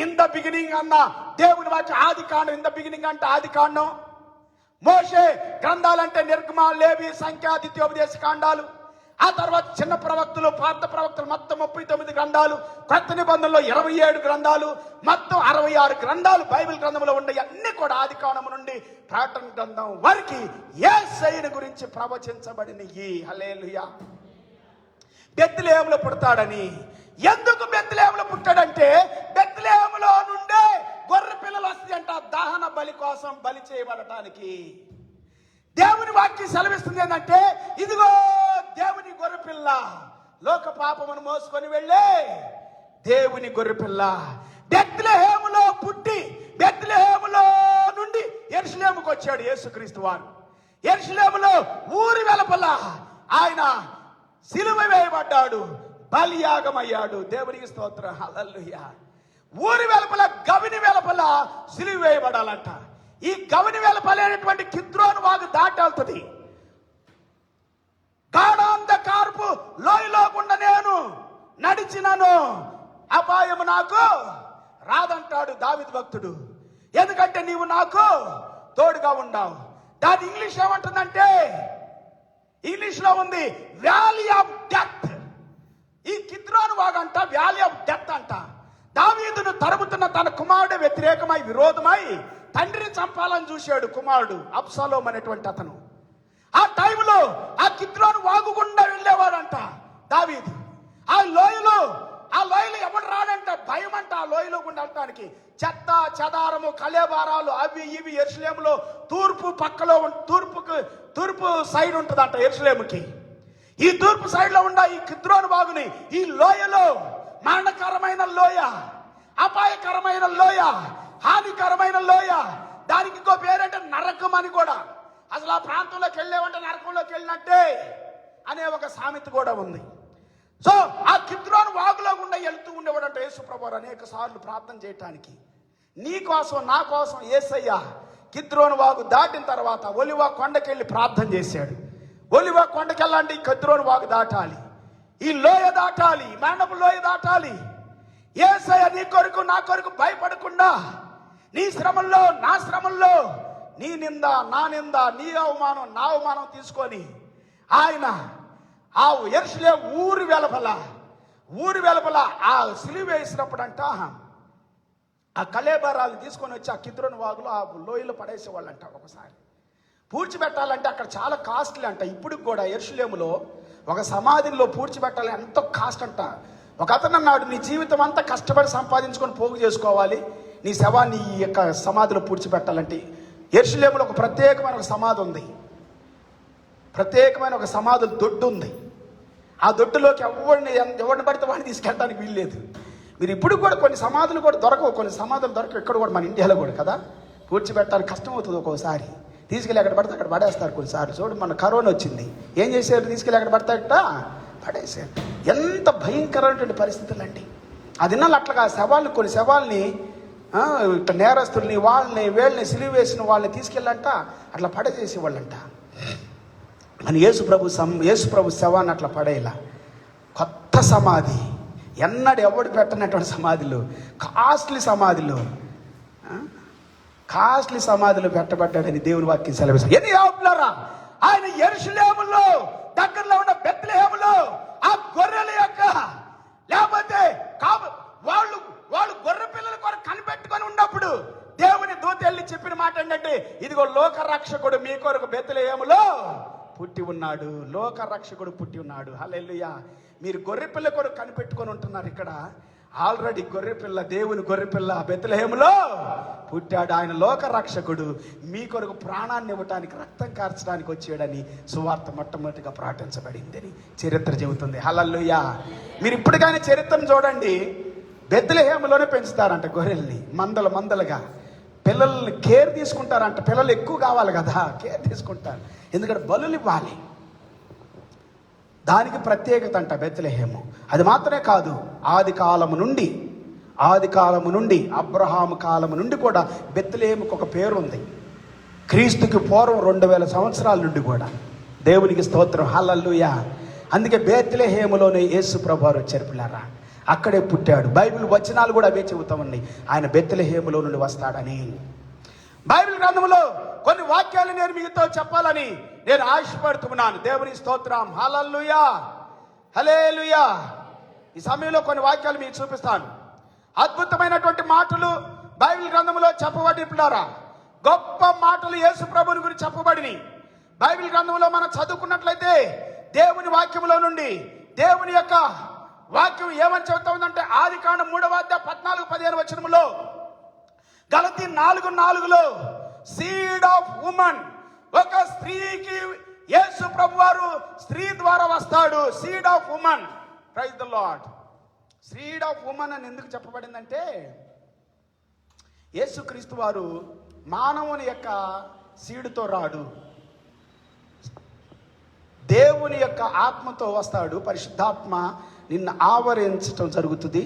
ఇన్ ద బిగినింగ్ అన్న దేవుని వాక్య ఆది కాండం, ఇన్ ద బిగినింగ్ అంటే ఆది కాండం. మోషే గ్రంథాలంటే నిర్గమ, లేవి, సంఖ్య, ద్వితీయోపదేశ కాండాలు. ఆ తర్వాత చిన్న ప్రవక్తలు, పాత ప్రవక్తలు, మొత్తం 39 గ్రంథాలు. కొత్త నిబంధనలో 27 గ్రంథాలు, మొత్తం 66 గ్రంథాలు బైబిల్ గ్రంథంలో ఉన్నాయి. అన్ని కూడా ఆది కాండము నుండి ప్రకటన గ్రంథం వరకు యేసయ్యను గురించి ప్రవచించబడినవి. హల్లెలూయా. బెత్లెహేములో పుడతాడని. ఎందుకు బెత్లెహేములో పుట్టాడంటే, బెత్లెహేములో నుండే గొర్రె పిల్లలు వస్తాయంట దహన బలి కోసం, బలి చేయబడటానికి. దేవుని వాక్యం సెలవిస్తుంది ఏంటంటే, ఇదిగో దేవుని గొర్రెపిల్ల, లోక పాపమును మోసుకొని వెళ్ళే దేవుని గొర్రెపిల్ల. బెత్లెహేములో పుట్టి బెత్లెహేములో నుండి యెరూషలేముకు వచ్చాడు యేసుక్రీస్తు వారు. యెరూషలేములో ఊరి వెలుపల ఆయన సిలువ వేయబడ్డాడు, బలియాగమయ్యాడు. దేవునికి స్తోత్రం, హల్లెలూయా. ఊరి వెలుపల, గవిని వెలుపల సిలువ వేయబడాలంట. ఈ గవిని వెలుపలేనటువంటి కిద్రోను వాగు దాటెళ్తుంది. గాఢాంధకారపు లోయలో గుండా నేను నడిచినను, అపాయము నాకు రాదంటాడు దావీదు భక్తుడు. ఎందుకంటే నీవు నాకు తోడుగా ఉన్నావు. దాని ఇంగ్లీష్ ఏమంటుందంటే, ఇంగ్లీష్ లో ఉంది వ్యాలీ ఆఫ్ డెత్. ఈ కిద్రోను వాగంట వ్యాలీ ఆఫ్ డెత్ అంట. దావీదును తరుముతున్న తన కుమారుడు వ్యతిరేకమై, విరోధమై తండ్రిని చంపాలని చూశాడు కుమారుడు అబ్షాలోము అనేటువంటి అతను. ఆ టైంలో ఆ కిద్రోను వాగు గుండా వెళ్ళేవాడంట దావీదు. ఆ లోయలో ఎవడు రాడంట, భయం అంట ఆ లోయలో గుండా వెళ్ళటానికి. చెత్త చెదారము కళేబారాలు అవి ఇవి యెరూషలేములో తూర్పు సైడ్ ఉంటుందంట యెరూషలేముకి. ఈ తూర్పు సైడ్ లో ఉన్న ఈ కిద్రోను వాగుని, ఈ లోయలో మరణకరమైన లోయ, అపాయకరమైన లోయ, హానికరమైన లోయ, దానికి ఇంకో పేరంటే నరకం అని కూడా. అసలు ఆ ప్రాంతంలోకి వెళ్ళేవంటే నరకంలోకి వెళ్ళినట్టే అనే ఒక సామెత కూడా ఉంది. సో ఆ కిద్రోను వాగులో గుండా వెళ్తూ ఉండేవాడంట యేసు ప్రభువు అనేక సార్లు ప్రార్థన చేయటానికి. నీ కోసం నా కోసం యేసయ్య కిద్రోను వాగు దాటిన తర్వాత ఒలివ కొండకెళ్ళి ప్రార్థన చేశాడు. ఒలివ కొండకెళ్ళండి, కిద్రోను వాగు దాటాలి, ఈ లోయ దాటాలి, మరణపు లోయ దాటాలి. యేసయ్య నీ కొరకు నా కొరకు భయపడకుండా, నీ శ్రమల్లో నా శ్రమల్లో, నీ నింద నా నింద, నీ అవమానం నా అవమానం తీసుకొని ఆయన ఆ యెరూషలేము ఊరి వెలుపల ఆ సిలువ వేసినప్పుడంట ఆ కళేబరాలు తీసుకొని వచ్చి ఆ కిద్రోను వాగులో ఆ లోయలో పడేసేవాళ్ళంట. ఒకసారి పూడ్చిపెట్టాలంటే అక్కడ చాలా కాస్ట్లీ అంట. ఇప్పుడు కూడా యెరూషలేములో ఒక సమాధిలో పూడ్చిపెట్టాలి ఎంతో కాస్ట్ అంట. ఒక అతను అన్నాడు, నీ జీవితం అంతా కష్టపడి సంపాదించుకొని పోగు చేసుకోవాలి, నీ శవాన్ని ఈ యొక్క సమాధిలో పూడ్చిపెట్టాలంటే యెరూషలేములో ఒక ప్రత్యేకమైన ఒక సమాధి ఉంది, ప్రత్యేకమైన ఒక సమాధి దొడ్డు ఉంది. ఆ దొడ్డులోకి ఎవరిని పడితే వాడిని తీసుకెళ్ళడానికి వీల్లేదు. మీరు ఇప్పుడు కూడా కొన్ని సమాధులు కూడా దొరకవు, కొన్ని సమాధులు దొరకవు ఇక్కడ కూడా, మన ఇండియాలో కూడా కదా. పూడ్చిపెట్టడానికి కష్టం అవుతుంది ఒక్కోసారి, తీసుకెళ్ళి ఎక్కడ పడితే అక్కడ పడేస్తారు కొన్నిసార్లు. చూడు, మన కరోనా వచ్చింది, ఏం చేశారు, తీసుకెళ్ళి ఎక్కడ పడితే అక్కడ పడేసారు. ఎంత భయంకరమైనటువంటి పరిస్థితులు అండి. ఆ దినాలు అట్లాగా శవాల్ని, కొన్ని శవాల్ని ఇట్లా నేరస్తుల్ని వాళ్ళని వీళ్ళని సిలువ వేసిన వాళ్ళని తీసుకెళ్ళంట అట్లా పడేసేసేవాళ్ళంట. అని యేసు ప్రభు శవాన్ని అట్లా పడేలా కొత్త సమాధి, ఎన్నడు ఎవడు పెట్టనటువంటి సమాధిలో, కాస్ట్లీ సమాధిలో పెట్టబడ్డాడని దేవుని వాక్యం సెలవిస్తారు. ఎన్ని ఆపులారా, ఆయన యెరూషలేములో దగ్గరలో ఉన్న బెత్లెహేములో ఆ గొర్రెల యొక్క లేకపోతే వాళ్ళు గొర్రె పిల్లల కొరకు కనిపెట్టుకొని ఉన్నప్పుడు దేవుని దూత వెళ్ళి చెప్పిన మాట ఏంటంటే, ఇదిగో లోక రక్షకుడు మీ కొరకు బెత్లెహేములో పుట్టి ఉన్నాడు, లోక రక్షకుడు పుట్టి ఉన్నాడు. హల్లెలూయా. మీరు గొర్రెపిల్ల కొరకు కనిపెట్టుకొని ఉంటున్నారు. ఇక్కడ ఆల్రెడీ గొర్రెపిల్ల, దేవుని గొర్రెపిల్ల బెత్లెహేములో పుట్టాడు. ఆయన లోక రక్షకుడు, మీ కొరకు ప్రాణాన్ని ఇవ్వటానికి, రక్తం కార్చడానికి వచ్చాడని సువార్త మొట్టమొదటిగా ప్రకటించబడిందని చరిత్ర చెబుతుంది. హల్లెలూయా. మీరు ఇప్పుడు కానీ చరిత్రను చూడండి, బెత్లెహేములోనే పెంచుతారంట గొర్రెల్ని, మందలుగా. పిల్లల్ని కేర్ తీసుకుంటారంట, పిల్లలు ఎక్కువ కావాలి కదా, కేర్ తీసుకుంటారు, ఎందుకంటే బలులు ఇవ్వాలి. దానికి ప్రత్యేకత అంట బెత్లెహేము. అది మాత్రమే కాదు, ఆది కాలము నుండి అబ్రహాము కాలము నుండి కూడా బెత్లెహేముకు ఒక పేరు ఉంది. క్రీస్తుకి పూర్వం 2000 సంవత్సరాల నుండి కూడా. దేవునికి స్తోత్రం, హల్లెలూయా. అందుకే బెత్లెహేములోనే యేసు ప్రభువారు వచ్చారు పిల్లారా, అక్కడే పుట్టాడు. బైబిల్ వచనాలు కూడా అవే చెబుతామండి, ఆయన బెత్లెహేములో నుండి వస్తాడని. బైబిల్ గ్రంథంలో కొన్ని వాక్యాలు నేను మీతో చెప్పాలని నేను ఆశపడుతున్నాను. దేవుని స్తోత్రం, హల్లెలూయా, హల్లెలూయా. ఈ సమయంలో కొన్ని వాక్యాలు మీకు చూపిస్తాను. అద్భుతమైనటువంటి మాటలు బైబిల్ గ్రంథంలో చెప్పబడినారా, గొప్ప మాటలు యేసు ప్రభుని గురించి చెప్పబడిని. బైబిల్ గ్రంథంలో మనం చదువుకున్నట్లయితే దేవుని వాక్యంలో నుండి దేవుని యొక్క వాక్యం ఏమని చెబుతా ఉందంటే, ఆదికాండం 3:14-15 వచనములో, గలతీ 4:4లో సీడ్ ఆఫ్ ఉమన్, ఒక స్త్రీకి యేసు ప్రభువారు స్త్రీ ద్వారా వస్తాడు. Seed of woman, praise the lord. Seed of woman అని ఎందుకు చెప్పబడిందంటే, యేసుక్రీస్తు వారు మానవుని యొక్క సీడుతో రాడు, దేవుని యొక్క ఆత్మతో వస్తాడు. పరిశుద్ధాత్మ నిన్ను ఆవరించటం జరుగుతుంది.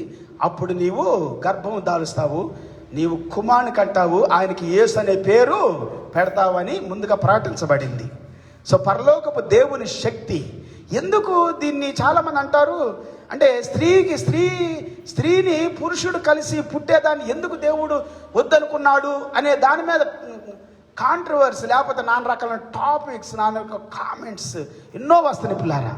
అప్పుడు నీవు గర్భం దాలుస్తావు, నీవు కుమారుని కంటావు, ఆయనకి యేసు అనే పేరు పెడతావని ముందుగా ప్రకటించబడింది. సో పరలోకపు దేవుని శక్తి. ఎందుకు దీన్ని చాలామంది అంటారు అంటే, స్త్రీని పురుషుడు కలిసి పుట్టేదాన్ని ఎందుకు దేవుడు వద్దనుకున్నాడు అనే దాని మీద కాంట్రవర్సీ, లేకపోతే నాన్న రకాలైన టాపిక్స్, నాన్న కామెంట్స్ ఎన్నో వస్తున్నాయి పిల్లారా.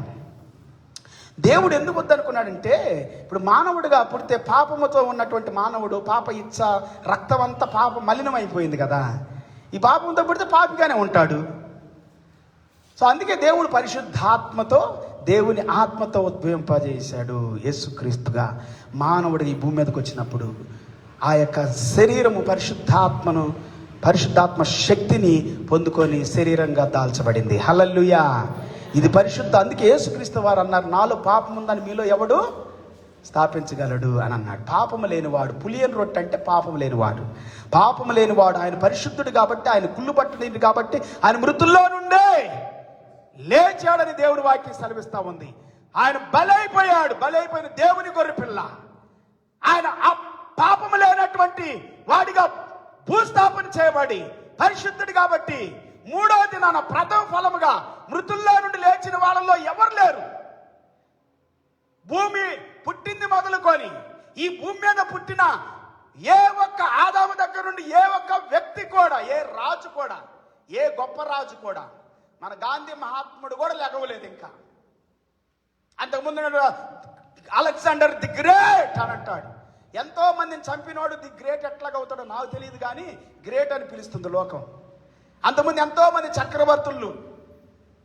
దేవుడు ఎందుకు వద్దనుకున్నాడంటే, ఇప్పుడు మానవుడిగా పుడితే పాపముతో ఉన్నటువంటి మానవుడు, పాప ఇచ్చ, రక్తం అంతా పాప మలినం అయిపోయింది కదా. ఈ పాపంతో పుడితే పాపిగానే ఉంటాడు. సో అందుకే దేవుడు పరిశుద్ధాత్మతో, దేవుని ఆత్మతో ఉద్భవింపజేశాడు. యేసుక్రీస్తుగా మానవుడు ఈ భూమి మీదకి వచ్చినప్పుడు ఆ యొక్క శరీరము పరిశుద్ధాత్మ శక్తిని పొందుకొని శరీరంగా దాల్చబడింది. హల్లెలూయా. ఇది పరిశుద్ధ. అందుకే యేసుక్రీస్తు వారు అన్నారు, నాలో పాపం ఉందని మీలో ఎవడు స్థాపించగలడు అని అన్నాడు. పాపము లేనివాడు, పులియన్ రొట్టె అంటే పాపం లేనివాడు. పాపము లేనివాడు ఆయన పరిశుద్ధుడు కాబట్టి, ఆయన కుళ్ళు పట్టలేదు కాబట్టి, ఆయన మృతుల్లో నుండే లేచాడని దేవుడి వాక్యం సెలవిస్తా ఉంది. ఆయన బలైపోయిన దేవుని గొర్రెపిల్ల. ఆయన పాపము లేనటువంటి వాడిగా భూస్థాపన చేయబడి పరిశుద్ధుడు కాబట్టి మూడవ దినాన ప్రథమ ఫలముగా మృతుల్లో నుండి లేచిన వాళ్ళలో ఎవరు లేరు. భూమి పుట్టింది మొదలుకొని ఈ భూమి మీద పుట్టిన ఏ ఒక్క ఆదాము దగ్గర నుండి ఏ ఒక్క వ్యక్తి కూడా, ఏ రాజు కూడా, ఏ గొప్ప రాజు కూడా, మన గాంధీ మహాత్ముడు కూడా లెగవలేదు. ఇంకా అంతకుముందు అలెగ్జాండర్ ది గ్రేట్ అని అంటాడు. ఎంతో మందిని చంపినోడు ది గ్రేట్ ఎట్లాగవుతాడో నాకు తెలియదు, కానీ గ్రేట్ అని పిలుస్తుంది లోకం. అంతకుముందు ఎంతో మంది చక్రవర్తులు,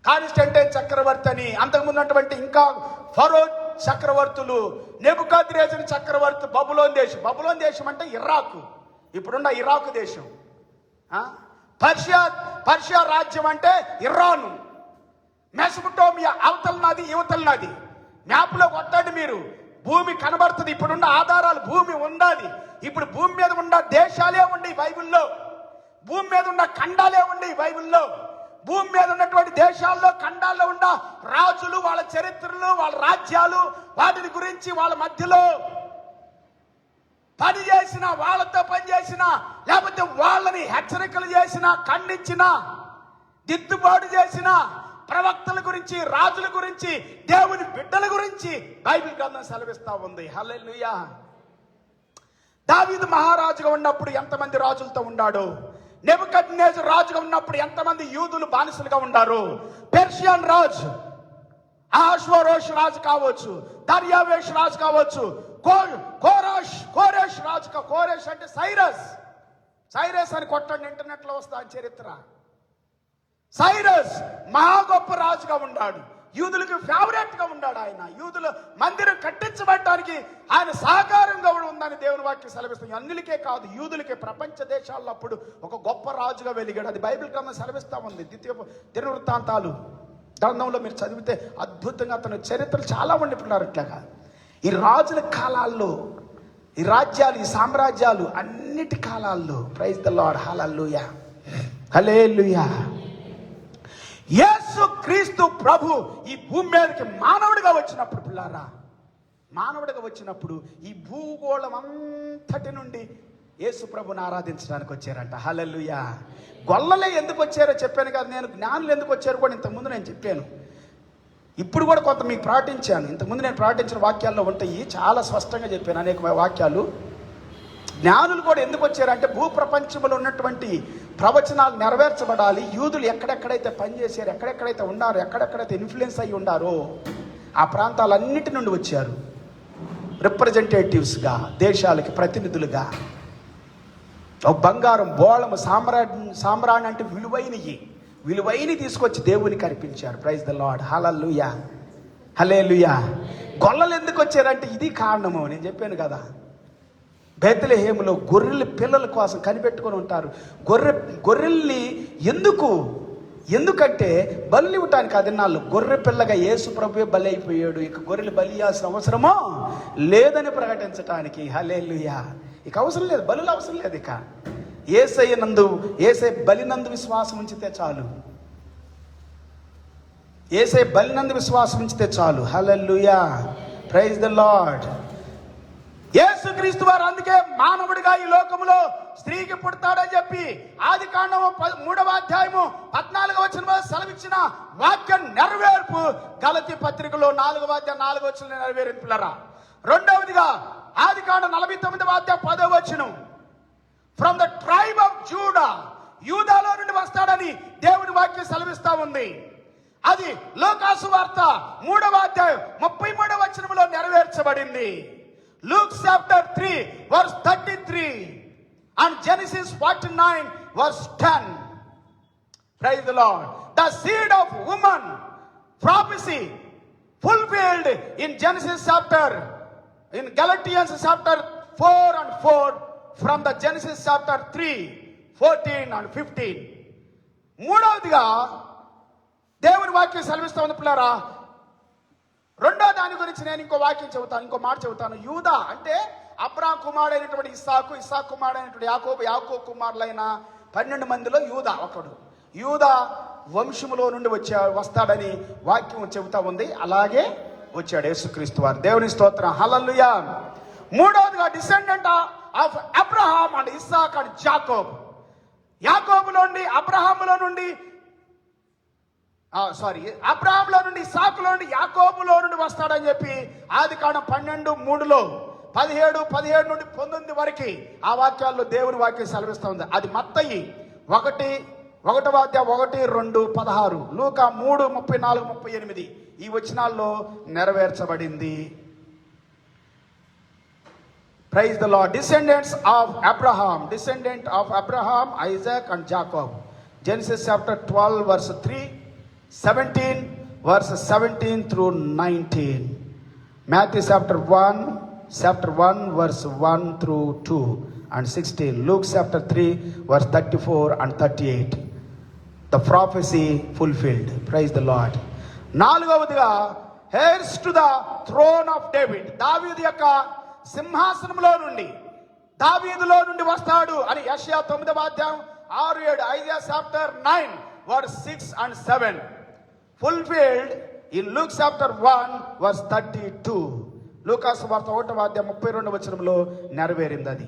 కాన్స్టంటైన్ చక్రవర్తి అని, అంతకుముందు ఉన్నటువంటి ఇంకా ఫరో చక్రవర్తులు, నెబుకద్రెజరు చక్రవర్తి, బబులోన్ దేశం అంటే ఇరాకు, ఇప్పుడున్న ఇరాకు దేశం. పర్షియా రాజ్యం అంటే ఇరాను, మెసొపొటేమియా అవతల నది యువతల నది. మ్యాప్లో కొట్టండి మీరు, భూమి కనబడుతుంది. ఇప్పుడున్న ఆధారాలు, భూమి ఉండాలి. ఇప్పుడు భూమి మీద ఉన్న దేశాలే ఉండి బైబిల్లో, భూమి మీద ఉన్న ఖండాలే ఉండి బైబిల్లో, భూమి మీద ఉన్నటువంటి దేశాల్లో ఖండాల్లో ఉన్న రాజులు, వాళ్ళ చరిత్రలు, వాళ్ళ రాజ్యాలు, వాటిని గురించి వాళ్ళ మధ్యలో పని చేసిన, వాళ్ళతో పని చేసిన, లేకపోతే వాళ్ళని హెచ్చరికలు చేసిన, ఖండించిన, దిద్దుబాటు చేసిన ప్రవక్తల గురించి, రాజుల గురించి, దేవుని బిడ్డల గురించి బైబిల్ గ్రంథం సెలవిస్తా ఉంది. హల్లెలూయా. దావీదు మహారాజుగా ఉన్నప్పుడు ఎంతమంది రాజులతో ఉన్నాడు. నెబుకద్నెజరు రాజుగా ఉన్నప్పుడు ఎంతమంది యూదులు బానిసలుగా ఉన్నారు. పెర్షియన్ రాజు అహష్వేరోషు రాజు కావచ్చు, దర్యావేషు రాజు కావచ్చు, కోరేష్ రాజు. కోరేష్ అంటే సైరస్ అని కొట్టండి, ఇంటర్నెట్ లో వస్తా చరిత్ర. సైరస్ మహా గొప్ప రాజుగా ఉన్నాడు, యూదులకు ఫేవరెట్ గా ఉన్నాడు. ఆయన యూదుల మందిరం కట్టించబడటానికి ఆయన సహకారంగా ఉందని దేవుని వాక్యం సెలవిస్తుంది. అన్నిలకే కాదు, యూదులకే ప్రపంచ దేశాల్లో అప్పుడు ఒక గొప్ప రాజుగా వెలిగాడు. అది బైబిల్ గ్రంథం సెలవిస్తా ఉంది. దినవృత్తాంతాలు గ్రంథంలో మీరు చదివితే అద్భుతంగా అతని చరిత్రలు చాలా ఉండిపోయినారు. ఇట్లాగా ఈ రాజుల కాలాల్లో, ఈ రాజ్యాలు, ఈ సామ్రాజ్యాలు అన్నిటి కాలాల్లో, ప్రైజ్ ది లార్డ్, హల్లెలూయా, హల్లెలూయా. యేసు క్రీస్తు ప్రభు ఈ భూమి మీదకి మానవుడిగా వచ్చినప్పుడు, పిల్లారా, మానవుడిగా వచ్చినప్పుడు ఈ భూగోళం అంతటి నుండి యేసు ప్రభుని ఆరాధించడానికి వచ్చారంట. హల్లెలూయా. గొల్లలే ఎందుకు వచ్చారో చెప్పాను కదా నేను. జ్ఞానులు ఎందుకు వచ్చారు కూడా ఇంతకుముందు నేను చెప్పాను. ఇప్పుడు కూడా కొంత మీకు ప్రకటించాను. ఇంతకుముందు నేను ప్రకటించిన వాక్యాల్లో ఉంటాయి, చాలా స్పష్టంగా చెప్పాను అనేక వాక్యాలు. జ్ఞానులు కూడా ఎందుకు వచ్చారంటే భూప్రపంచంలో ఉన్నటువంటి ప్రవచనాలు నెరవేర్చబడాలి. యూదులు ఎక్కడెక్కడైతే పనిచేశారు, ఎక్కడెక్కడైతే ఉన్నారో, ఎక్కడెక్కడైతే ఇన్ఫ్లుయెన్స్ అయ్యి ఉన్నారో ఆ ప్రాంతాలన్నిటి నుండి వచ్చారు. రిప్రజెంటేటివ్స్గా, దేశాలకి ప్రతినిధులుగా. ఒక బంగారం, బోళము, సామ్రాణి అంటే విలువైనవి తీసుకొచ్చి దేవునికి అర్పించారు. ప్రైజ్ ద లార్డ్, హల్లెలూయా, హల్లెలూయా. గొల్లలు ఎందుకు వచ్చారంటే ఇది కారణము. నేను చెప్పాను కదా, బేత్లెహేములో గొర్రెల పిల్లల కోసం కనిపెట్టుకొని ఉంటారు. గొర్రెల్ని ఎందుకంటే బలి ఇవ్వటానికి. అది నాళ్ళు గొర్రె పిల్లగా యేసు ప్రభువే బలి అయిపోయాడు, ఇక గొర్రెలు బలి ఇవ్వాల్సిన అవసరమో లేదని ప్రకటించటానికి. హల్లెలూయా. ఇక అవసరం లేదు, బలులు అవసరం లేదు. ఇక యేసయ్య బలినందు విశ్వాసం ఉంచితే చాలు, యేసయ్య బలినందు విశ్వాసం ఉంచితే చాలు. హల్లెలూయా, ప్రైజ్ ద లార్డ్. యేసుక్రీస్తు వారు అందుకే మానవుడిగా ఈ లోకములో స్త్రీకి పుడతాడని చెప్పి ఆదికాండము 3వ అధ్యాయము 14వ వచనంలో సెలవిచ్చిన వాక్యం నెరవేర్పు గలతీ పత్రికలో 4వ అధ్యాయం 4వ వచనం నెరవేర్పులరా. రెండవదిగా ఆదికాండం 49వ అధ్యాయం 10వ వచనం, from the tribe of Judah, యూదాలో నుండి వస్తాడని దేవుని వాక్యం సెలవిస్తా ఉంది. అది లూకాసు వార్త 3వ అధ్యాయం 33వ వచనంలో నెరవేర్చబడింది. Luke chapter 3 verse 33 and Genesis 49 verse 10. Praise the Lord. The seed of woman prophecy fulfilled in Genesis chapter, in Galatians chapter 4 and 4, from the Genesis chapter 3, 14 and 15. మూడవదిగా దేవుని వాక్యం సెలవిస్తా ఉంది పిల్లారా. రెండో దాని గురించి నేను ఇంకో వాక్యం చెబుతాను, ఇంకో మాట చెబుతాను. యూదా అంటే అబ్రాహాం కుమారుడైనటువంటి ఇస్సాకు, ఇస్సాకు కుమారుడైనటువంటి యాకోబు, యాకోబు కుమారులైన 12 మందిలో యూదా ఒకడు. యూదా వంశములో నుండి వస్తాడని వాక్యం చెబుతా ఉంది. అలాగే వచ్చాడు యేసుక్రీస్తు వారు. దేవుని స్తోత్రం, హల్లెలూయా. మూడవదిగా descendant of Abraham and Isaac and Jacob. యాకోబులో నుండి అబ్రహాములో నుండి అబ్రహాంలో నుండి ఇస్సాకులో నుండి యాకోబులో నుండి వస్తాడని చెప్పి ఆదికాండం 12:3లో 17 నుండి 19 వరకు ఆ వాక్యాల్లో దేవుని వాక్యం సెలవిస్తా ఉంది. అది మత్తయి 1:1-2-16, లూకా 3:34-38 ఈ వచనాల్లో నెరవేర్చబడింది. Praise the Lord. Descendant of Abraham, Isaac and Jacob. Genesis chapter 12 verse 3, 17 verse 17 through 19. Matthew chapter 1 verse 1 through 2 and 16. Luke chapter 3 verse 34 and 38. The prophecy fulfilled. Praise the Lord. నాలుగవదిగా heirs to the throne of David. దావీదు యొక్క సింహాసనంలో నుండి, దావీదులో నుండి వస్తాడు అని యెషయా 9:6-7, Isaiah chapter 9 verse 6 and 7. Fulfilled in Luke chapter 1 verse 32. లూకాసు వార్త 1:32 నెరవేరింది అది.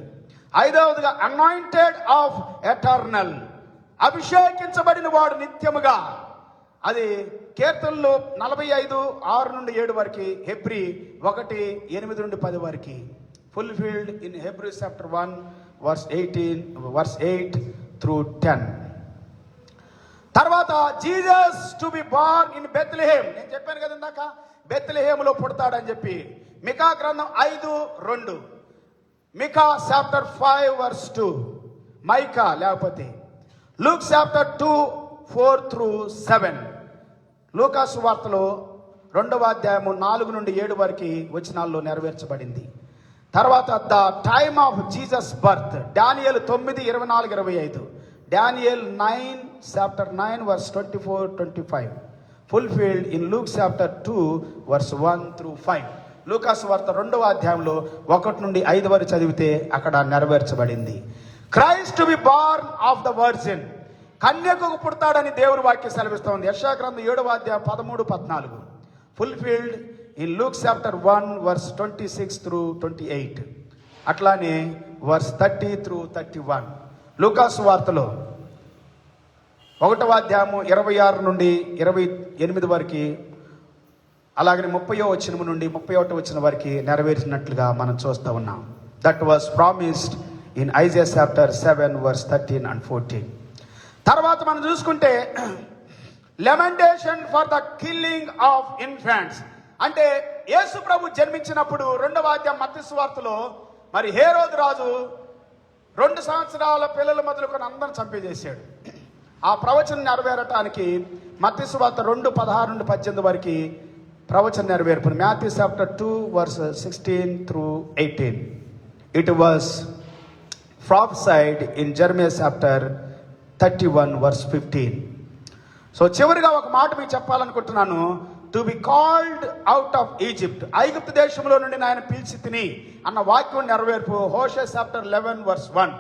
ఐదవదిగా అనాయింటెడ్ ఆఫ్ ఎటర్నల్, అభిషేకించబడిన వాడు నిత్యముగా. అది కీర్తనలు 45:6-7 వరకు, హెబ్రీ 1:8-10 వరకు. Fulfilled in Hebrew chapter 1 verse 8-10. తర్వాత Jesus to be born in Bethlehem. నేను చెప్పాను కదా ఇందాక, బెత్లెహేములో పుడతాడని చెప్పి. మికా గ్రంథం 5:2, మికా చాప్టర్ 5 verse 2, మైకా లేకపోతే లూక్ చాప్టర్ 2:4-7, లూకాసు వార్తలో 2:4-7 వరకు వచనాల్లో నెరవేర్చబడింది. తర్వాత the time of Jesus birth, Daniel 9:24-25, Daniel 9 chapter 9 verse 24-25. Fulfilled in Luke chapter 2 verse 1-5. లూకాసు వార్త 2:1-5 వరకు చదివితే అక్కడ నెరవేర్చబడింది. Christ to be born of the virgin, కన్యకు పుడతాడని దేవుని వాక్యం సెలవిస్తోంది. యెషయా గ్రంథం 7:13-14. Fulfilled in Luke chapter 1 verse 26-28. అట్లానే వర్స్ 30-31. లూకాసు వార్తలో 1:26-28 వరకు, అలాగనే 30వ వచనం నుండి 31వ వచనం వరకు నెరవేర్చినట్లుగా మనం చూస్తూ ఉన్నాం. That was promised in Isaiah chapter 7 verse 13 and 14. తర్వాత మనం చూసుకుంటే lamentation for the killing of infants, అంటే యేసు ప్రభు జన్మించినప్పుడు 2వ అధ్యాయం మత్తయి సువార్తలో మరి హేరోదు రాజు 2 సంవత్సరాల పిల్లల మొదలుకొని అందరం చంపేసేసాడు. ఆ ప్రవచనం నెరవేరటానికి మత్తయి సువార్త 2:16-18 వరకు ప్రవచన నెరవేర్పు. Matthew chapter 2 verse 16-18. It was prophesied in Jeremiah chapter 31 verse 15. So చివరిగా ఒక మాట మీకు చెప్పాలనుకుంటున్నాను. To be called out of Egypt, ఐగుప్తు దేశంలో నుండి ఆయన పిలిచి తిని అన్న వాక్యం నెరవేర్పు. హోషియా చాప్టర్ 11 verse 1,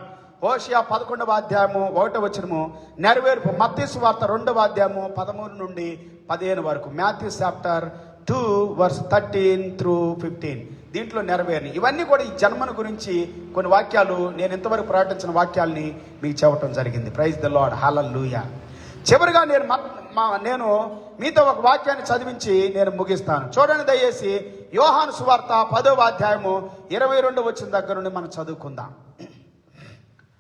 హోషియా 11:1 నెరవేర్పు. మత్తయి సువార్త 2:13-15 వరకు, మాథ్యూ చాప్టర్ 2 verse 13-15 దీంట్లో నెరవేరిని. ఇవన్నీ కూడా ఈ జన్మను గురించి కొన్ని వాక్యాలు, నేను ఇంతవరకు ప్రకటించిన వాక్యాలని మీకు చెప్పడం జరిగింది. ప్రైజ్ ద లార్డ్, హల్లెలూయా. చివరిగా నేను మీతో ఒక వాక్యాన్ని చదివించి నేను ముగిస్తాను. చూడండి దయచేసి, యోహాను సువార్త 10:22 వచ్చిన దగ్గర నుండి మనం చదువుకుందాం.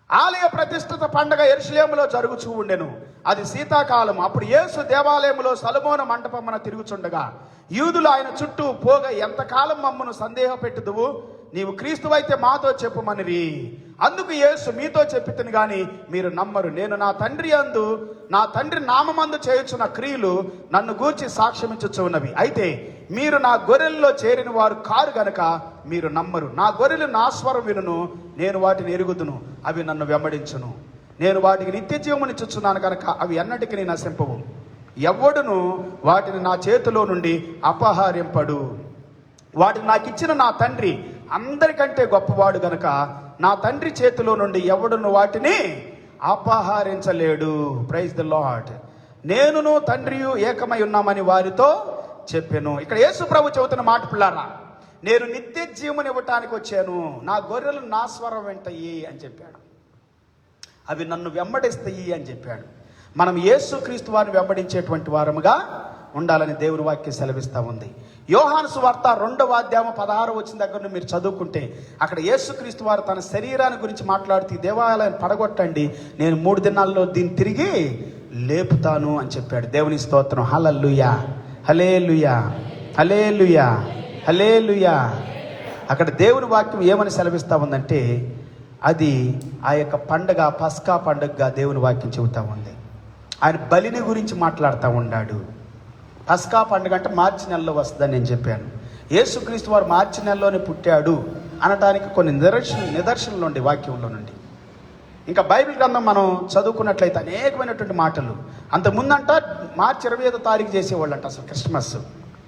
ఆలయ ప్రతిష్ఠిత పండగ యెరూషలేములో జరుగుచూ ఉండెను. అది శీతాకాలం. అప్పుడు యేసు దేవాలయములో సొలొమోను మంటపమున తిరుగుచుండగా యూదులు ఆయన చుట్టూ పోగా, ఎంతకాలం మమ్మను సందేహపెట్టుదువు? నీవు క్రీస్తువైతే మాతో చెప్పుమనిరి. అందుకు యేసు మీతో చెప్పితిని గాని మీరు నమ్మరు. నేను నా తండ్రి నామమందు చేయుచున్న క్రియలు నన్ను గూర్చి సాక్ష్యమిచ్చుచున్నవి. అయితే మీరు నా గొర్రెల్లో చేరిన వారు కారు గనక మీరు నమ్మరు. నా గొర్రెలు నా స్వరం వినును, నేను వాటిని ఎరుగుదును, అవి నన్ను వెంబడించును. నేను వాటికి నిత్య జీవమునిచ్చుచున్నాను కనుక అవి ఎన్నటికీ నశింపవు. ఎవడును వాటిని నా చేతిలో నుండి అపహరింపడు. వాటిని నాకు ఇచ్చిన నా తండ్రి అందరికంటే గొప్పవాడు గనక నా తండ్రి చేతిలో నుండి ఎవడును వాటిని అపహరించలేడు. Praise the lord. నేనును తండ్రియు ఏకమై ఉన్నామని వారితో చెప్పాను. ఇక్కడ యేసు ప్రభు చెబుతున్న మాట పిల్లారా, నేను నిత్య జీవముని ఇవ్వటానికి వచ్చాను, నా గొర్రెలు నా స్వరం వింటాయి అని చెప్పాడు, అవి నన్ను వెంబడిస్తాయి అని చెప్పాడు. మనం యేసుక్రీస్తు వారిని వెంబడించేటువంటి వారముగా ఉండాలని దేవుని వాక్యం సెలవిస్తూ ఉంది. యోహాను సువార్త 2వ అధ్యాయం 16 వచ్చిన దగ్గర మీరు చదువుకుంటే అక్కడ యేసుక్రీస్తు వారు తన శరీరాన్ని గురించి మాట్లాడుతూ దేవాలయాన్ని పడగొట్టండి, నేను 3 దినాల్లో దీన్ని తిరిగి లేపుతాను అని చెప్పాడు. దేవుని స్తోత్రం. హల్లెలూయా, హల్లెలూయా, హల్లెలూయా, హల్లెలూయా. అక్కడ దేవుని వాక్యం ఏమని సెలవిస్తూ ఉందంటే అది ఆ యొక్క పండగ పస్కా పండుగగా దేవుని వాక్యం చెబుతూ ఉంది. ఆయన బలిని గురించి మాట్లాడుతూ ఉన్నాడు. పస్కా పండుగ అంటే మార్చి నెలలో వస్తుందని నేను చెప్పాను. యేసుక్రీస్తు వారు మార్చి నెలలోనే పుట్టాడు అనటానికి కొన్ని నిదర్శనలు ఉండే వాక్యంలో నుండి. ఇంకా బైబిల్ గ్రంథం మనం చదువుకున్నట్లయితే అనేకమైనటువంటి మాటలు. అంతకుముందంట మార్చి 25వ తారీఖు చేసేవాళ్ళంట అసలు క్రిస్మస్.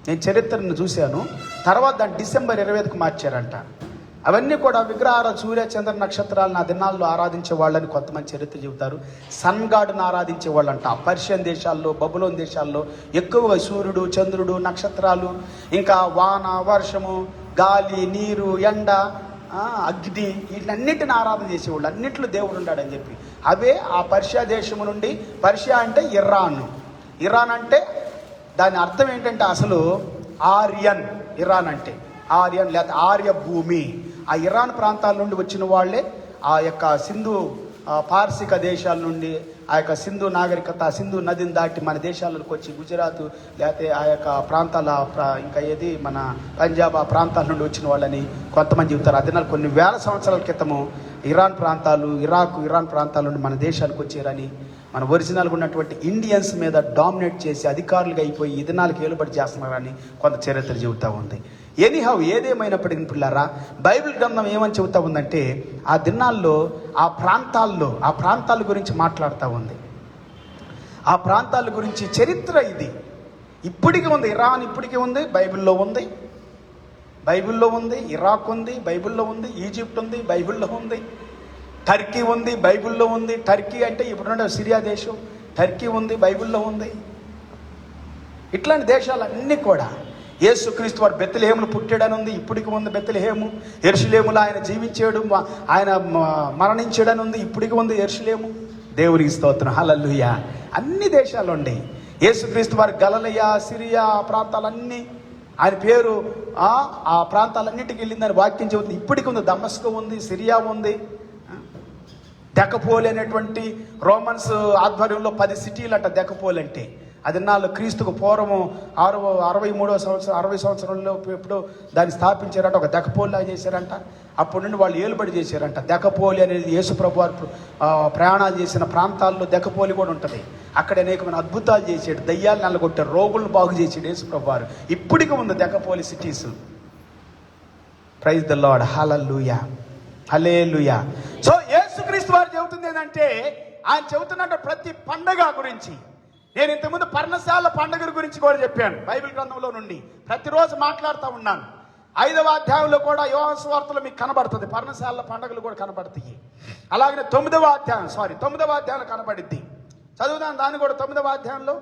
నేను చరిత్రను చూశాను. తర్వాత దాన్ని డిసెంబర్ 25కు మార్చారంట. అవన్నీ కూడా విగ్రహారాధన, సూర్య చంద్ర నక్షత్రాలను ఆ దినాల్లో ఆరాధించే వాళ్ళని కొంతమంది చరిత్ర చెబుతారు. సన్ గాడ్ను ఆరాధించే వాళ్ళంట. పర్షియన్ దేశాల్లో, బబులోన్ దేశాల్లో ఎక్కువగా సూర్యుడు, చంద్రుడు, నక్షత్రాలు, ఇంకా వాన, వర్షము, గాలి, నీరు, ఎండ, అగ్ని, వీటన్నింటిని ఆరాధన చేసేవాళ్ళు. అన్నింటిలో దేవుడు ఉన్నాడని చెప్పి అవే ఆ పర్షియా దేశము నుండి. పర్షియా అంటే ఇరాన్ అంటే దాని అర్థం ఏంటంటే అసలు ఆర్యన్. ఇరాన్ అంటే ఆర్యన్ లేదా ఆర్య భూమి. ఆ ఇరాన్ ప్రాంతాల నుండి వచ్చిన వాళ్ళే ఆ యొక్క సింధు పార్సిక దేశాల నుండి ఆ యొక్క సింధు నాగరికత, సింధు నదిని దాటి మన దేశాలకు వచ్చి గుజరాత్ లేకపోతే ఆ యొక్క ప్రాంతాల ఇంకా ఏది మన పంజాబ్ ఆ ప్రాంతాల నుండి వచ్చిన వాళ్ళని కొంతమంది చెబుతారు. అదినాలు కొన్ని వేల సంవత్సరాల క్రితము ఇరాన్ ప్రాంతాల నుండి మన దేశానికి వచ్చారని, మన ఒరిజినల్గా ఉన్నటువంటి ఇండియన్స్ మీద డామినేట్ చేసి అధికారులుగా అయిపోయి ఈ దినాలకు ఏలుబడి చేస్తున్నారని కొంత చరిత్ర చెబుతూ ఉంది. ఎనీహౌ ఏదేమైనప్పటికీ పిల్లారా, బైబిల్ గ్రంథం ఏమని చెబుతా ఉందంటే ఆ దినాల్లో ఆ ప్రాంతాల గురించి మాట్లాడుతూ ఉంది. ఆ ప్రాంతాల గురించి చరిత్ర ఇది ఇప్పటికీ ఉంది. ఇరాన్ ఇప్పటికీ ఉంది, బైబిల్లో ఉంది. ఇరాక్ ఉంది, బైబిల్లో ఉంది. ఈజిప్ట్ ఉంది, బైబిల్లో ఉంది. టర్కీ ఉంది, బైబిల్లో ఉంది. టర్కీ అంటే ఇప్పుడున్న సిరియా దేశం. టర్కీ ఉంది, బైబిల్లో ఉంది. ఇట్లాంటి దేశాలన్నీ కూడా యేసుక్రీస్తు వారు బెత్లెహేములో పుట్టాడని ఉంది, ఇప్పటికి ఉంది బెత్లెహేము. యెరూషలేములో ఆయన జీవించాడు, ఆయన మరణించాడని ఉంది, ఇప్పటికి ఉంది యెరూషలేము. దేవునికి స్తోత్రం. హల్లెలూయా. అన్ని దేశాలు ఉన్నాయి. యేసుక్రీస్తు వారు గలిలయ, సిరియా ప్రాంతాలన్నీ ఆయన పేరు ఆ ప్రాంతాలన్నింటికి వెళ్ళిందని వాక్యం చెబుతుంది. ఇప్పటికి ఉంది. దమస్కు ఉంది, సిరియా ఉంది. దెకపోలి అనేటువంటి రోమన్స్ ఆధ్వర్యంలో 10 సిటీలు అంట దెకపోలి అంటే. అది నాలుగు క్రీస్తుకు పూర్వము 60 సంవత్సరంలో ఎప్పుడు దాన్ని స్థాపించారంట. ఒక దెకపోలి చేశారంట. అప్పటి నుండి వాళ్ళు ఏలుబడి చేశారంట. దెకపోలి అనేది యేసుప్రభు వారు ప్రయాణాలు చేసిన ప్రాంతాల్లో దెకపోలి కూడా ఉంటుంది. అక్కడ అనేకమైన అద్భుతాలు చేసాడు, దయ్యాలు నల్లగొట్టారు, రోగులను బాగు చేసాడు యేసుప్రభు వారు. ఇప్పటికీ ఉంది Decapolis cities. Praise the lord. హల్లెలూయా, హల్లెలూయా. సో యేసుక్రీస్తు వారు చెబుతుంది ఏంటంటే ఆయన చెబుతున్నట్టు ప్రతి పండగ గురించి. నేను ఇంతకుముందు పర్ణశాల పండుగ గురించి కూడా చెప్పాను బైబిల్ గ్రంథంలో నుండి. ప్రతిరోజు మాట్లాడుతూ ఉన్నాను. 5వ అధ్యాయంలో కూడా యోహాను సువార్తలో మీకు కనబడుతుంది. పర్ణశాల పండుగలు కూడా కనబడతాయి. అలాగే 9వ అధ్యాయంలో కనబడిద్ది. చదువుదాం దాన్ని కూడా. 9వ అధ్యాయంలో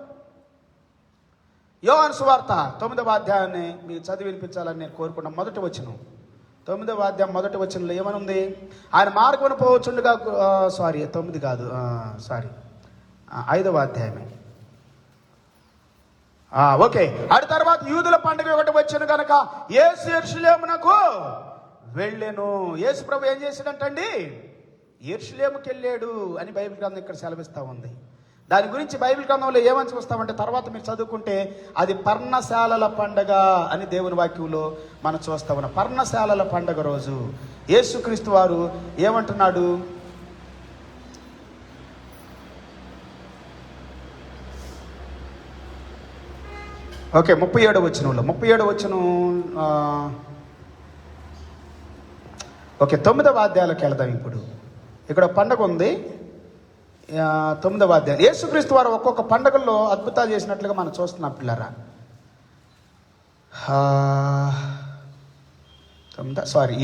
యోహాను సువార్త 9వ అధ్యాయాన్ని మీరు చదివి వినిపించాలని నేను కోరుకున్నాను. మొదటి వచనం 9వ అధ్యాయం మొదటి వచనంలో ఏమని ఉంది? ఆయన మార్గమున పోవచ్చుండగా 5వ అధ్యాయమే. ఓకే. అటు తర్వాత యూదుల పండుగ ఒకటి వచ్చిన కనుక యేసు యెరూషలేమునకు వెళ్ళెను. యేసు ప్రభు ఏం చేశాడంటండి? యెరూషలేముకి వెళ్ళాడు అని బైబిల్ గ్రంథం ఇక్కడ సెలవిస్తూ ఉంది. దాని గురించి బైబిల్ గ్రంథంలో ఏమని చూస్తామంటే తర్వాత మీరు చదువుకుంటే అది పర్ణశాలల పండగ అని దేవుని వాక్యంలో మనం చూస్తా ఉన్నాం. పర్ణశాలల పండగ రోజు యేసుక్రీస్తు వారు ఏమంటున్నాడు? ఓకే, 37వ వచనంలో, 37వ వచనం, ఓకే 9వ అధ్యాయంలోకి వెళదాం. ఇప్పుడు ఇక్కడ పండగ ఉంది, 9వ అధ్యాయం. యేసుక్రీస్తు వారు ఒక్కొక్క పండగల్లో అద్భుతాలు చేసినట్లుగా మనం చూస్తున్నాం పిల్లరా.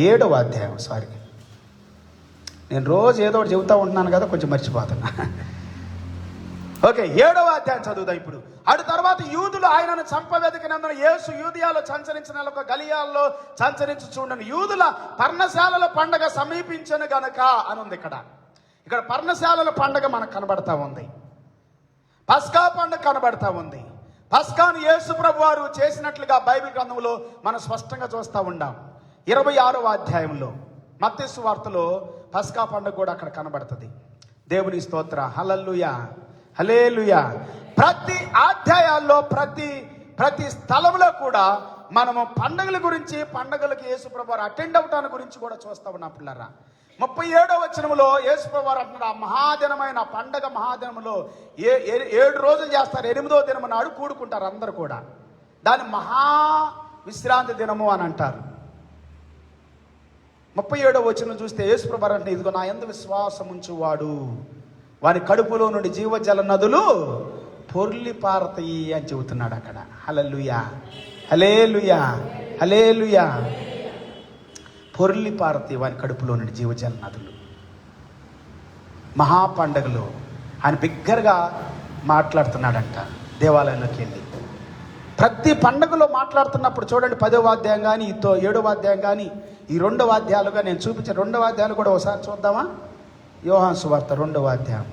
7వ అధ్యాయం. నేను రోజు ఏదో ఒకటి చెబుతూ ఉంటున్నాను కదా, కొంచెం మర్చిపోతున్నా. ఓకే, 7వ అధ్యాయం చదువుదాం ఇప్పుడు. అటు తర్వాత యూదులు ఆయనను చంపవెతికినందున యేసు యూదియాలో సంచరించిన గలియాల్లో సంచరించి చూడను. యూదుల పర్ణశాలల పండగ సమీపించను గనక అని ఉంది ఇక్కడ పర్ణశాలల పండగ మనకు కనబడతా ఉంది. పస్కా పండగ కనబడతా ఉంది. పస్కాను యేసు ప్రభు వారు చేసినట్లుగా బైబిల్ గ్రంథంలో మనం స్పష్టంగా చూస్తూ ఉన్నాం. 26వ అధ్యాయంలో మత్తయి సువార్తలో పస్కా పండుగ కూడా అక్కడ కనబడుతుంది. దేవుని స్తోత్ర, హల్లెలూయా, హల్లెలూయా. ప్రతి అధ్యాయాల్లో ప్రతి స్థలంలో కూడా మనము పండుగల గురించి, పండుగలకు యేసు ప్రభు వారు అటెండ్ అవటాన్ని గురించి కూడా చూస్తూ ఉన్నాం పిల్లరా. 37వ వచనంలో యేసు ప్రభు వారు అంటున్నాడు, ఆ మహాదినమైన పండగ మహాదినములో 7 రోజులు చేస్తారు, 8వ దినము నాడు కూడుకుంటారు అందరు కూడా. దాన్ని మహా విశ్రాంతి దినము అని అంటారు. 37వ వచనం చూస్తే యేసు ప్రభు వారు అంటే, ఇదిగో నా యందు విశ్వాసం ఉంచువాడు వారి కడుపులో నుండి జీవజల నదులు పొర్లి పారతాయి అని చెబుతున్నాడు అక్కడ. హల్లెలూయా, హల్లెలూయా, హల్లెలూయా. పొర్లి పారతాయి వారి కడుపులో నుండి జీవజల నదులు. మహాపండగలు ఆయన బిగ్గరగా మాట్లాడుతున్నాడంట దేవాలయంలోకి వెళ్ళి. ప్రతి పండుగలో మాట్లాడుతున్నప్పుడు చూడండి, 10వ అధ్యాయం కానీ, 7వ అధ్యాయం కానీ, ఈ 2వ అధ్యాయాలుగా నేను చూపించిన 2వ అధ్యాయాలు కూడా ఒకసారి చూద్దామా? యోహాను సువార్త 2వ అధ్యాయం,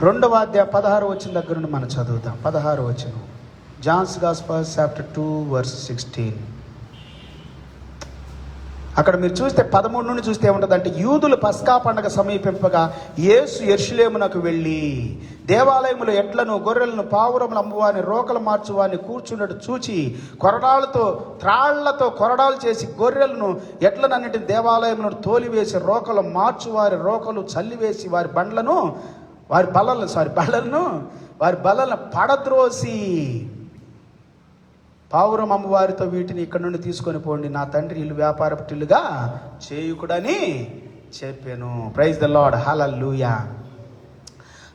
2వ అధ్యాయం 16వ వచనం దగ్గర నుండి మనం చదువుతాం. 16వ వచనం, జాన్స్ గాస్పెల్ చాప్టర్ 2 verse 16. అక్కడ మీరు చూస్తే 13 నుండి చూస్తే ఏముంటుంది అంటే, యూదులు పస్కా పండగ సమీపింపగా యేసు యెరూషలేమునకు వెళ్ళి దేవాలయములో ఎడ్లను గొర్రెలను పావురములు అమ్మువాని రోకలు మార్చువాని కూర్చున్నట్టు చూచి త్రాళ్లతో కొరడాలు చేసి గొర్రెలను ఎడ్లనన్నింటిని దేవాలయములను తోలివేసి రోకలు మార్చువారి రోకలు చల్లివేసి వారి బల్లలను పడద్రోసి పావురం అమ్మవారితో వీటిని ఇక్కడ నుండి తీసుకొని పోండి, నా తండ్రి ఇల్లు వ్యాపారపుటిల్లుగా చేయుకుడని చెప్పాను. Praise the lord, hallelujah.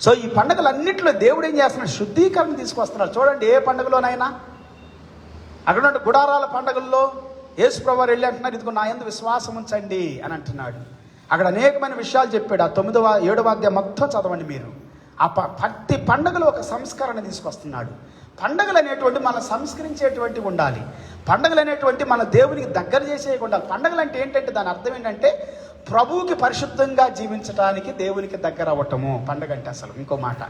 So ఈ పండుగలన్నింటిలో దేవుడు ఏం చేస్తున్నాడు? శుద్ధీకరణ తీసుకొస్తున్నాడు. చూడండి, ఏ పండుగలోనైనా అక్కడ గుడారాల పండుగల్లో యేసు ప్రభువు వారు వెళ్ళి అంటున్నారు, ఇదిగో నా యందు విశ్వాసం ఉంచండి అని అంటున్నాడు. అక్కడ అనేకమైన విషయాలు చెప్పాడు. ఆ 9వ 7వ అధ్యాయం మొత్తం చదవండి మీరు. ఆ ప్రతి పండుగలో ఒక సంస్కరణ తీసుకొస్తున్నాడు. పండుగలు అనేటువంటి మనం సంస్కరించేటువంటివి ఉండాలి. పండుగలు అనేటువంటి మన దేవునికి దగ్గర చేసేవి ఉండాలి. పండుగలు అంటే ఏంటంటే దాని అర్థం ఏంటంటే ప్రభువుకి పరిశుద్ధంగా జీవించడానికి దేవునికి దగ్గర అవ్వటము పండుగ అంటే. అసలు ఇంకో మాట,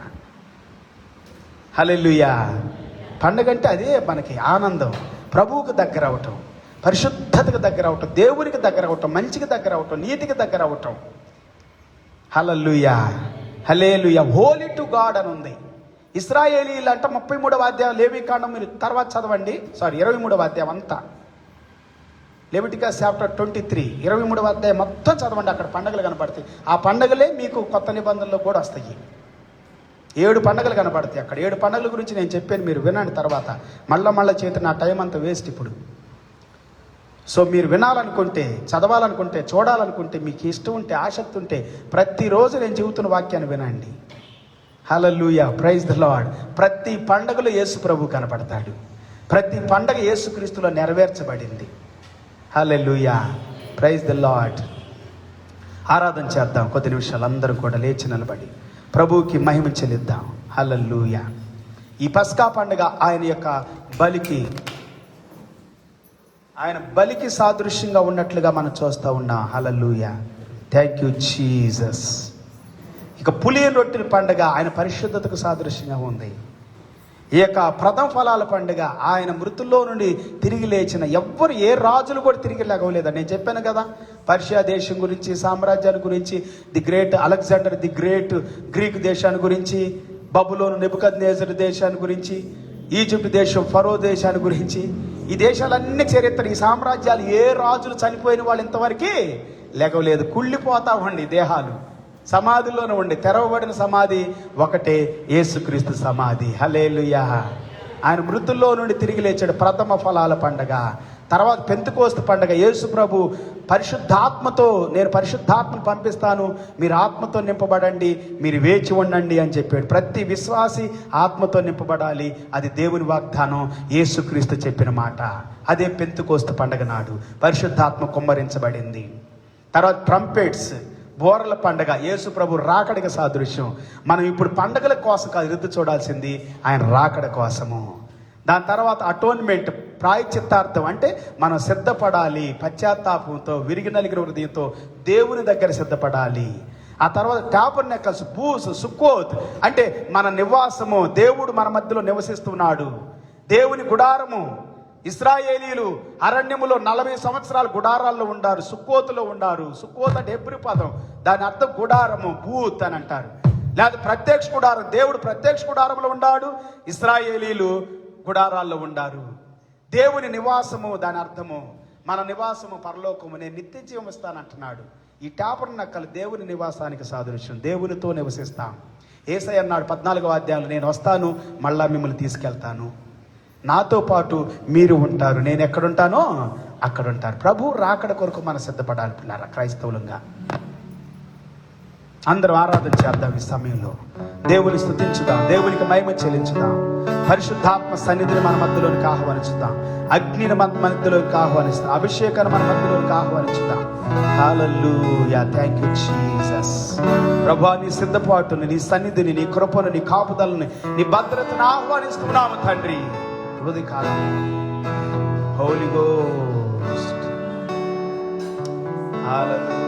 హల్లెలూయా. పండుగ అంటే అదే మనకి ఆనందం, ప్రభువుకి దగ్గర అవ్వటం, పరిశుద్ధతకు దగ్గర అవ్వటం, దేవునికి దగ్గర అవ్వటం, మంచికి దగ్గర అవ్వటం, నీతికి దగ్గర అవ్వటం. హల్లెలూయా, హల్లెలూయా. హోలీ టు గాడ్ అని ఉంది. ఇశ్రాయేలీలు అంట 33వ అధ్యాయం లేవీకాండం మీరు తర్వాత చదవండి. 23వ అధ్యాయం అంతా, లెవిటికస్ చాప్టర్ 23 23వ అధ్యాయం మొత్తం చదవండి. అక్కడ పండుగలు కనపడతాయి. ఆ పండుగలే మీకు కొత్త నిబంధనలో కూడా వస్తాయి. 7 పండుగలు కనపడతాయి అక్కడ. 7 పండుగల గురించి నేను చెప్పాను, మీరు వినండి తర్వాత. మళ్ళా చేతి నా టైం అంతా వేస్ట్ ఇప్పుడు. సో మీరు వినాలనుకుంటే, చదవాలనుకుంటే, చూడాలనుకుంటే, మీకు ఇష్టం ఉంటే, ఆసక్తి ఉంటే ప్రతిరోజు నేను చెబుతున్న వాక్యాన్ని వినండి. హల్లెలూయా, ప్రైజ్ ద లార్డ్. ప్రతి పండుగలో యేసు ప్రభు కనపడతాడు. ప్రతి పండుగ యేసుక్రీస్తులో నెరవేర్చబడింది. హల్లెలూయా, ప్రైజ్ ద లార్డ్. ఆరాధన చేద్దాం కొద్ది నిమిషాలు, అందరూ కూడా లేచి నిలబడి ప్రభువుకి మహిమ చెల్లిద్దాం. హల్లెలూయా. ఈ పస్కా పండుగ ఆయన యొక్క బలికి సాదృశ్యంగా ఉన్నట్లుగా మనం చూస్తూ ఉన్నాం. హల్లెలూయా, థ్యాంక్ యూ జీసస్. ఇక పులియని రొట్టెల పండుగ ఆయన పరిశుద్ధతకు సాదృశ్యంగా ఉంది. ఈ యొక్క ప్రథమ ఫలాల పండుగ ఆయన మృతుల్లో నుండి తిరిగి లేచిన, ఎవ్వరు ఏ రాజులు కూడా తిరిగి లేగలేదని నేను చెప్పాను కదా. పర్షియా దేశం గురించి, సామ్రాజ్యాల గురించి, the great Alexander the great Greek దేశాన్ని గురించి, బబులోను నెబుకద్నెజరు దేశాన్ని గురించి, ఈజిప్ట్ దేశం ఫరో దేశాన్ని గురించి, ఈ దేశాలన్నీ చరిత్ర, ఈ సామ్రాజ్యాలు, ఏ రాజులు చనిపోయిన వాళ్ళు ఇంతవరకు లేకలేదు. కుళ్ళిపోతా ఉండి దేహాలు సమాధిలోనే ఉండి, తెరవబడిన సమాధి ఒకటే, యేసుక్రీస్తు సమాధి. హల్లెలూయా. ఆయన మృతుల్లో నుండి తిరిగి లేచాడు. ప్రథమ ఫలాల పండగ, తర్వాత పెంతెకోస్తు పండగ. యేసు ప్రభు పరిశుద్ధాత్మతో, నేను పరిశుద్ధాత్మను పంపిస్తాను, మీరు ఆత్మతో నింపబడండి, మీరు వేచి ఉండండి అని చెప్పాడు. ప్రతి విశ్వాసి ఆత్మతో నింపబడాలి. అది దేవుని వాగ్దానం, యేసుక్రీస్తు చెప్పిన మాట. అదే పెంతెకోస్తు పండగ నాడు పరిశుద్ధాత్మ కుమ్మరించబడింది. తర్వాత ట్రంపెట్స్, బోరల పండగ, యేసు ప్రభు రాకడికి సాదృశ్యం. మనం ఇప్పుడు పండగల కోసం కాదు ఎదురు చూడాల్సింది, ఆయన రాకడ కోసము. దాని తర్వాత అటోన్మెంట్, ప్రాయశ్చిత్తార్థం. అంటే మనం సిద్ధపడాలి, పశ్చాత్తాపంతో, విరిగి నలిగిన హృదయంతో దేవుని దగ్గర సిద్ధపడాలి. ఆ తర్వాత టాబర్నకల్స్, బూస్, సుక్కోత్ అంటే మన నివాసము, దేవుడు మన మధ్యలో నివసిస్తున్నాడు, దేవుని గుడారము. ఇశ్రాయేలీలు అరణ్యములో 40 సంవత్సరాలు గుడారాల్లో ఉండారు, సుక్కోతులో ఉండారు. సుక్కోత్ అంటే హెబ్రీ పదం, దాని అర్థం గుడారము, బూత్ అని అంటారు. లేదా ప్రత్యక్ష గుడారం, దేవుడు ప్రత్యక్ష గుడారంలో ఉన్నాడు, ఇశ్రాయేలీలు గుడారాల్లో ఉండారు. దేవుని నివాసము, దాని అర్థము మన నివాసము పరలోకము, నేను నిత్య జీవం ఇస్తానంటున్నాడు. ఈ టాబర్నకల్ దేవుని నివాసానికి సాదృశ్యం, దేవునితో నివసిస్తాం. యేసయ్య అన్నాడు 14వ అధ్యాయంలో, నేను వస్తాను, మళ్ళా మిమ్మల్ని తీసుకెళ్తాను, నాతో పాటు మీరు ఉంటారు, నేను ఎక్కడుంటానో అక్కడ ఉంటారు. ప్రభు రాకడ కొరకు మనం సిద్ధపడాలి పిల్లారా. క్రైస్తవులంగా అందరూ ఆరాధన చేద్దాం. ఈ సమయంలో దేవుని స్తుతించుదాం, దేవునికి మహిమ చెల్లించుదాం. పరిశుద్ధాత్మ సన్నిధిని మన మధ్యలోనికి ఆహ్వానించుదాం, అగ్నిని మన మధ్యలోనికి ఆహ్వానిస్తాం, అభిషేకాన్ని మన మధ్యలోనికి ఆహ్వానించుదాం. హల్లెలూయా, థ్యాంక్ యూ జీసస్. ప్రభువా, నీ సిద్ధపాటుని, నీ సన్నిధిని, నీ కృపను, నీ కాపుదలని, నీ భద్రతను ఆహ్వానిస్తున్నాము తండ్రి. ఉదయకాలం హోలీ గోస్ట్. హల్లెలూయా.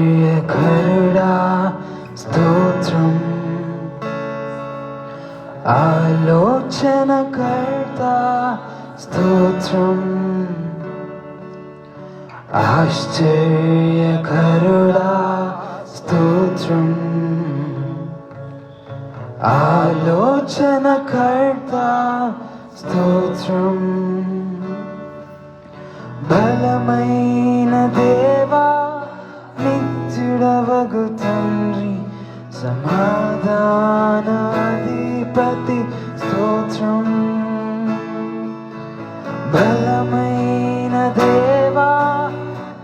ఆశ్చర్యకరుడా స్తోత్రం, ఆలోచనకర్త స్తోత్రం, ఆశ్చర్యకరుడా స్తోత్రం, ఆలోచనకర్త స్తోత్రం. బలమైన దేవా, నిత్యుడవగు తండ్రి, సమాధానాధిపతి స్తోత్రం. బలమైన దేవా,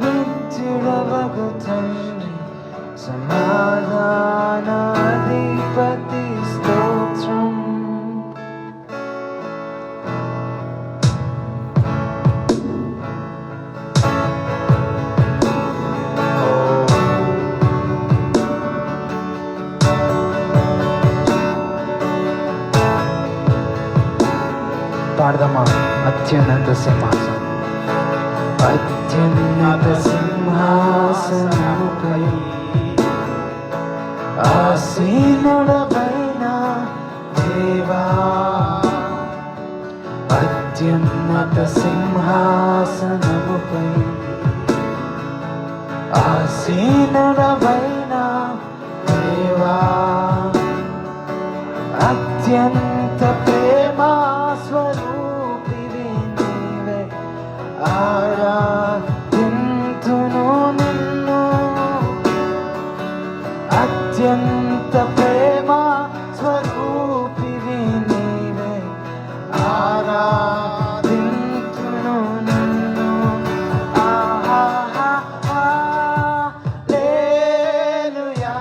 నిత్యుడవగు తండ్రి, సమాధానాధిపతి స్తోత్రం. పాడదామా? అత్యున్నత సింహాసనం, అత్యున్నత సింహాసనముపై ఆసీనుడవైన దేవా, అత్యున్నత సింహాసనముపై ఆసీనుడవైన దేవా, అత్యంత ప్రేమా స్వరూపివి నీవే, ఆరాధింతును నిన్ను. అత్యంత ప్రేమా స్వరూపివి నీవే, ఆరాధింతును నిన్ను. హల్లెలూయా, హల్లెలూయా.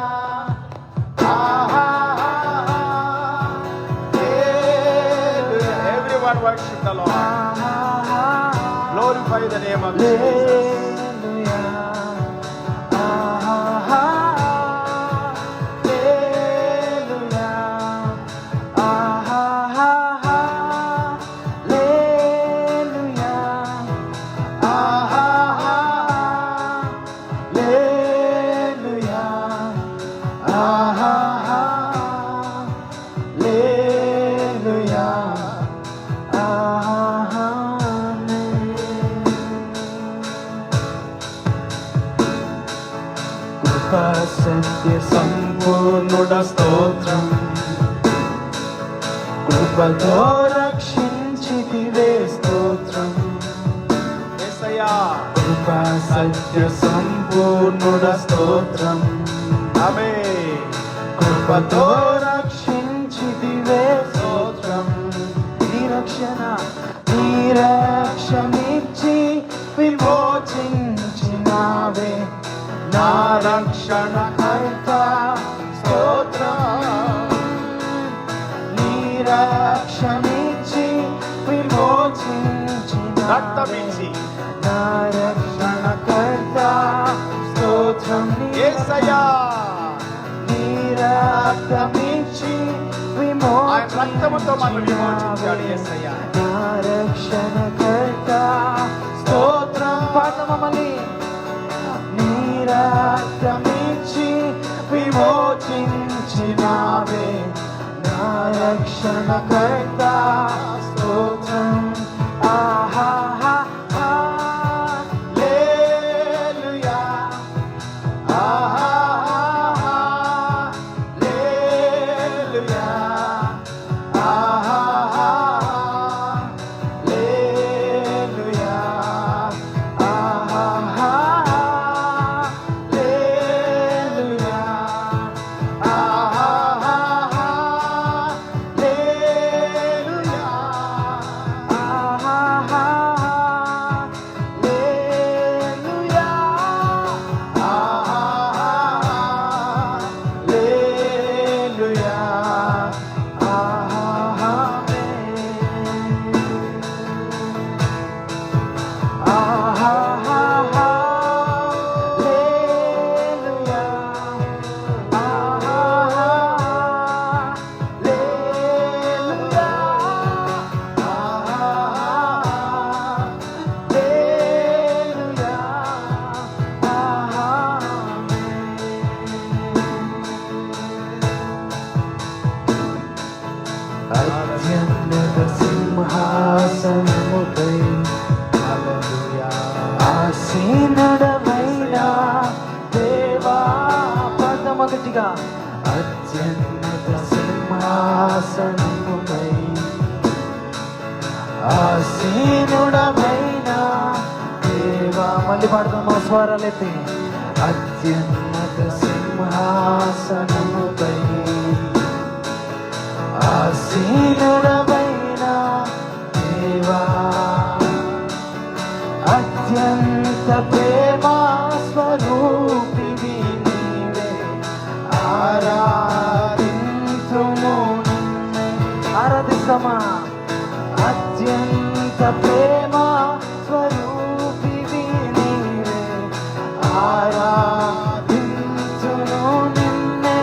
కృపా సత్య సంపూర్ణుడ స్తోత్రం. కృపతో రక్షించితివే స్తోత్రం. యేసయ్యా కృపా సత్య సంపూర్ణుడ స్తోత్రం. ఆమేన్. కృపతో రక్షించితివే స్తోత్రం. నిరక్షమిచ్చి విమోచించినావే నా రక్షణకర్త స్తోత్రం. నిరక్షమిచ్చి విమోచించినావే రక్తమిచ్చి నా రక్షణకర్త స్తోత్రం. యేసయ్యా రక్తమిచ్చి ఆయన రక్తముతో మనల్ని విమోచించాడు యేసయ్యా. నా రక్షణకర్త స్తోత్రం. పాఠమని నీ రక్తమిచ్చి విమోచించినావే నా రక్షణకర్త స్తోత్రం. ఆహాహా హల్లెలూయా. ఆహా అత్యున్నత సింహాసనముపై ఆసీనుడవైన దేవా. పదమొదటిగా అత్యున్నత సింహాసనముపై ఆసీనుడవైన దేవా. మళ్ళీ పాడదాం ఆ స్వరాలైతే. అత్యున్నత సింహాసనముపై ఆసీనుడవైన దేవా. అత్యంత ప్రేమ స్వరూపివి నీవే. ఆరాధింతుము నిన్నే. ఆరాధిస్తామా. అత్యంత ప్రేమ స్వరూపివి నీవే. ఆరాధింతుము నిన్నే.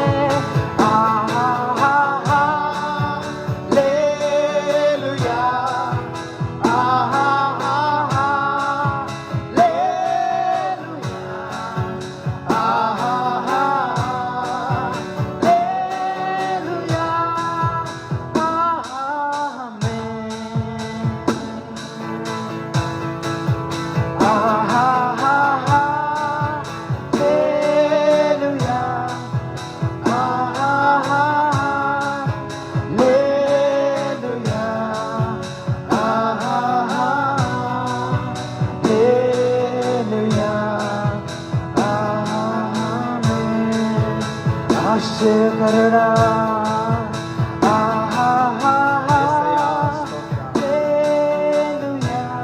ఆశ్చర్యకరుడా.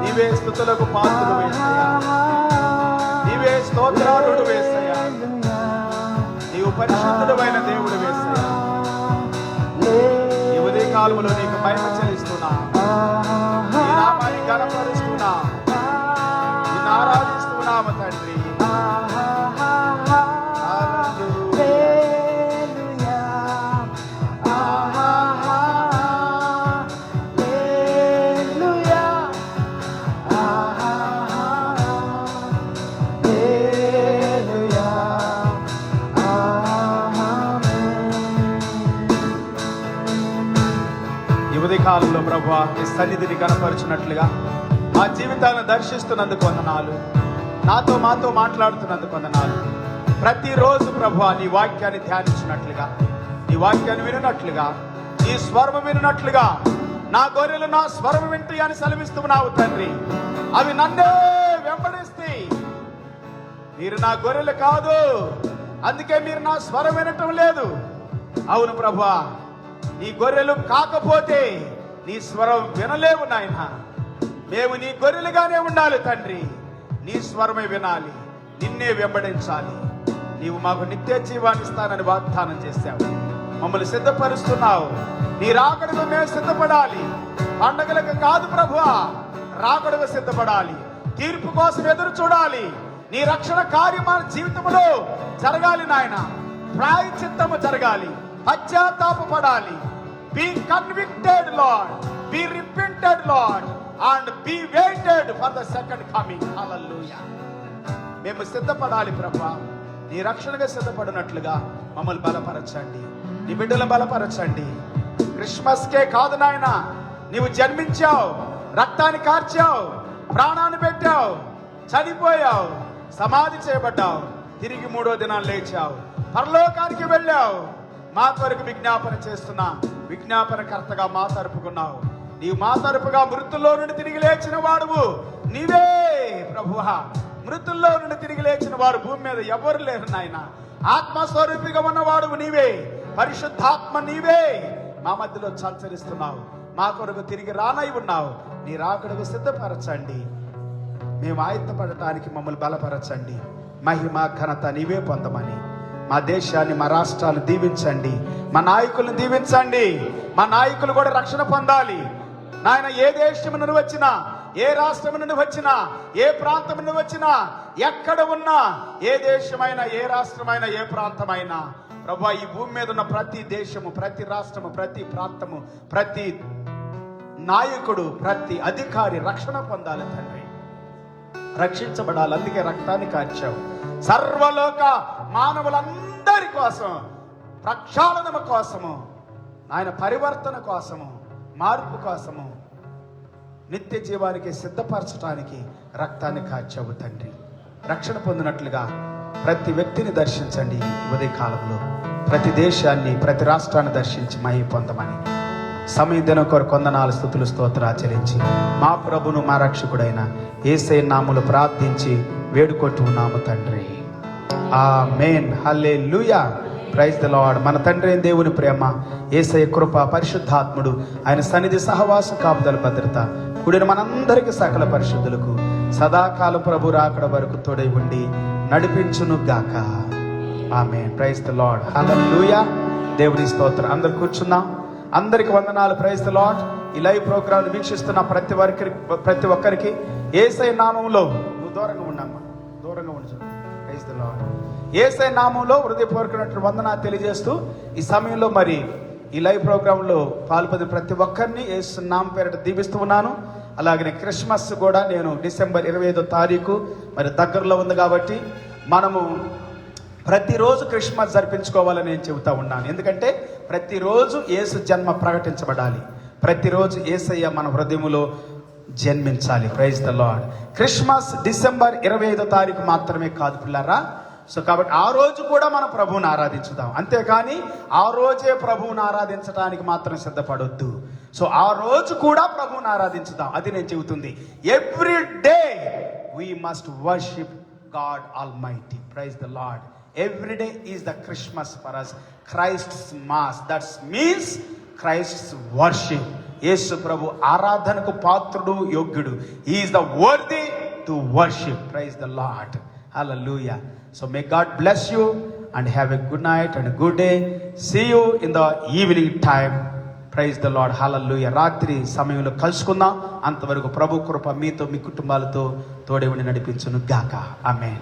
నీవే స్తుతులకు పాత్రుడు యేసయ్యా. నీవే స్తోత్రాలుడు యేసయ్యా. నీవు పరిశుద్ధుడైన దేవుడు యేసయ్యా. ఈ ఉదయ కాలములో నీకు మహిమ చెల్లిస్తున్నా. నీ నామాన్ని ఘనపరుస్తున్నా. నిన్ను ఆరాధిస్తున్నాము తండ్రి. కాలంలో ప్రభువా నీ సన్నిధిని కనపరిచినట్లుగా మా జీవితాలను దర్శిస్తున్నందుకు వందనాలు. మాతో మాట్లాడుతున్నందుకు వందనాలు. ప్రతిరోజు ప్రభువా నీ వాక్యాన్ని ధ్యానించినట్లుగా, నీ వాక్యాన్ని వినట్లుగా, నీ స్వరం వినట్లుగా, నా గొర్రెలు నా స్వరం వింటి అని సెలవిస్తున్నావు తండ్రి. అవి నన్నే వెంబడిస్తాయి. మీరు నా గొర్రెలు కాదు, అందుకే మీరు నా స్వరం వినటం లేదు. అవును ప్రభువా, నీ గొర్రెలు కాకపోతే నీ స్వరం వినలేవు నాయన. మేము నీ గొర్రెలుగానే ఉండాలి తండ్రి. నీ స్వరమే వినాలి, నిన్నే వెంబడించాలి. నీవు మాకు నిత్య జీవాన్ని ఇస్తానని వాగ్దానం చేశావు. మమ్మల్ని సిద్ధపరుస్తున్నావు. నీ రాకడకు మేము సిద్ధపడాలి. పండగలకు కాదు ప్రభువా, రాకడకు సిద్ధపడాలి. తీర్పు కోసం ఎదురు చూడాలి. నీ రక్షణ కార్యం మన జీవితంలో జరగాలి నాయన. ప్రాయశ్చిత్తము జరగాలి, పశ్చాత్తాపపడాలి. Be convicted Lord, be repented Lord and be waited for the second coming. హల్లెలూయా. మేము సిద్ధపడాలి ప్రభువా. నీ రక్షణగా సిద్ధపడినట్లుగా మమ్మల్ని బలపరచండి. నీ బిడ్డలను బలపరచండి. క్రిస్మస్ కే కాదు నాయన, నీవు జన్మించావు, రక్తాన్ని కార్చావు, ప్రాణాన్ని పెట్టావు, చనిపోయావు, సమాధి చేయబడ్డావు, తిరిగి 3వ దినాన్ని లేచావు, పరలోకానికి వెళ్ళావు. మా కొరకు విజ్ఞాపన చేస్తున్నా. విజ్ఞాపనకర్తగా మా తరపుకున్నావు. నీవు మా తరపుగా మృతుల్లో నుండి తిరిగి లేచిన వాడువు నీవే ప్రభువా. మృతుల్లో నుండి తిరిగి లేచిన వారు భూమి మీద ఎవరు లేరు నాయన. ఆత్మస్వరూపిగా ఉన్నవాడు నీవే, పరిశుద్ధాత్మ నీవే మా మధ్యలో సంచరిస్తున్నావు. మా కొరకు తిరిగి రానై ఉన్నావు. నీ రాకడకు సిద్ధపరచండి. మేము ఆయత్తపడటానికి మమ్మల్ని బలపరచండి. మహిమ ఘనత నీవే పొందమని మా దేశాన్ని, మా రాష్ట్రాలు దీవించండి. మా నాయకులను దీవించండి. మా నాయకులు కూడా రక్షణ పొందాలి నాయన. ఏ దేశం నుండి వచ్చినా, ఏ రాష్ట్రం నుండి వచ్చినా, ఏ ప్రాంతం నుండి వచ్చినా, ఎక్కడ ఉన్నా, ఏ దేశమైనా, ఏ రాష్ట్రమైనా, ఏ ప్రాంతమైనా ప్రభువా, ఈ భూమి మీద ఉన్న ప్రతి దేశము, ప్రతి రాష్ట్రము, ప్రతి ప్రాంతము, ప్రతి నాయకుడు, ప్రతి అధికారి రక్షణ పొందాలి తండ్రి. రక్షించబడాలి. అందుకే రక్తాన్ని కార్చావు. సర్వలోక మానవులందరి కోసం, ప్రక్షాళన కోసము, ఆయన పరివర్తన కోసము, మార్పు కోసము, నిత్య జీవానికి సిద్ధపరచడానికి రక్తాన్ని కార్చావు తండ్రి. రక్షణ పొందినట్లుగా ప్రతి వ్యక్తిని దర్శించండి. ఉదయ కాలంలో ప్రతి దేశాన్ని, ప్రతి రాష్ట్రాన్ని దర్శించి మహిమ పొందమని సమయ దినం కొరకు వందనాలు, స్తుతులు, స్తోత్రాలు ఆచరించి మా ప్రభును, మా రక్షకుడైన యేసయ్య నామములో ప్రార్థించి వేడుకుంటున్నాము తండ్రి. ఆమేన్. హల్లెలూయా. Praise the Lord. మన తండ్రి అయిన దేవుని ప్రేమ, యేసయ్య కృప, పరిశుద్ధాత్ముడు ఆయన సన్నిధి, సహవాస, కాపుదల, భద్రత కూడిన మనందరికీ సకల పరిశుద్ధులకు సదాకాలం ప్రభు రాకడ వరకు తోడై ఉండి నడిపించును గాక. ఆమేన్. Praise the Lord. హల్లెలూయా. దేవుని స్తోత్రం. అందరు కూర్చున్నాం. అందరికి వందనాలు. Praise the Lord. ఈ లైవ్ ప్రోగ్రామ్ వీక్షిస్తున్న ప్రతి ఒక్కరికి యేసయ్య నామములో, నువ్వు దూరంగా ఉండమ్మా, దూరంగా ఉండు. Praise the lord. యేసయ్య నామములో హృదయపూర్వకమైన వందనాలు తెలియజేస్తూ ఈ సమయంలో మరి ఈ లైవ్ ప్రోగ్రాంలో పాల్పొందిన ప్రతి ఒక్కరిని యేసు నామం పేరిట దీవిస్తూ ఉన్నాను. అలాగనే క్రిస్మస్ కూడా నేను డిసెంబర్ 25వ తారీఖు మరి దగ్గరలో ఉంది కాబట్టి మనము ప్రతిరోజు క్రిస్మస్ జరిపించుకోవాలని నేను చెబుతా ఉన్నాను. ఎందుకంటే ప్రతిరోజు యేసు జన్మ ప్రకటించబడాలి. ప్రతిరోజు యేసయ్య మన హృదయములో జన్మించాలి. Praise the Lord. Christmas December 25వ తారీఖు మాత్రమే కాదు పిల్లరా. సో కాబట్టి ఆ రోజు కూడా మనం ప్రభువుని ఆరాధించుదాం. అంతేకాని ఆ రోజే ప్రభువుని ఆరాధించడానికి మాత్రం సిద్ధపడొద్దు. సో ఆ రోజు కూడా ప్రభువుని ఆరాధించుదాం. అది నేను చెబుతుంది. Every day we must worship God almighty. Praise the Lord. Every day is the Christmas for us. Christ's mass, that's means Christ's worship. యేసు ప్రభు ఆరాధనకు పాత్రుడు, యోగ్యుడు. He is the worthy to worship. Praise the lord. హల్లెలూయా. So may God bless you and have a good night and a good day. See you in the evening time. Praise the Lord. Hallelujah. రాత్రి సమయంలో కలుసుకుందాం. అంతవరకు ప్రభు కృప మీతో, మీ కుటుంబాలతో తోడే ఉండి నడిపించును గాక. ఆమేన్.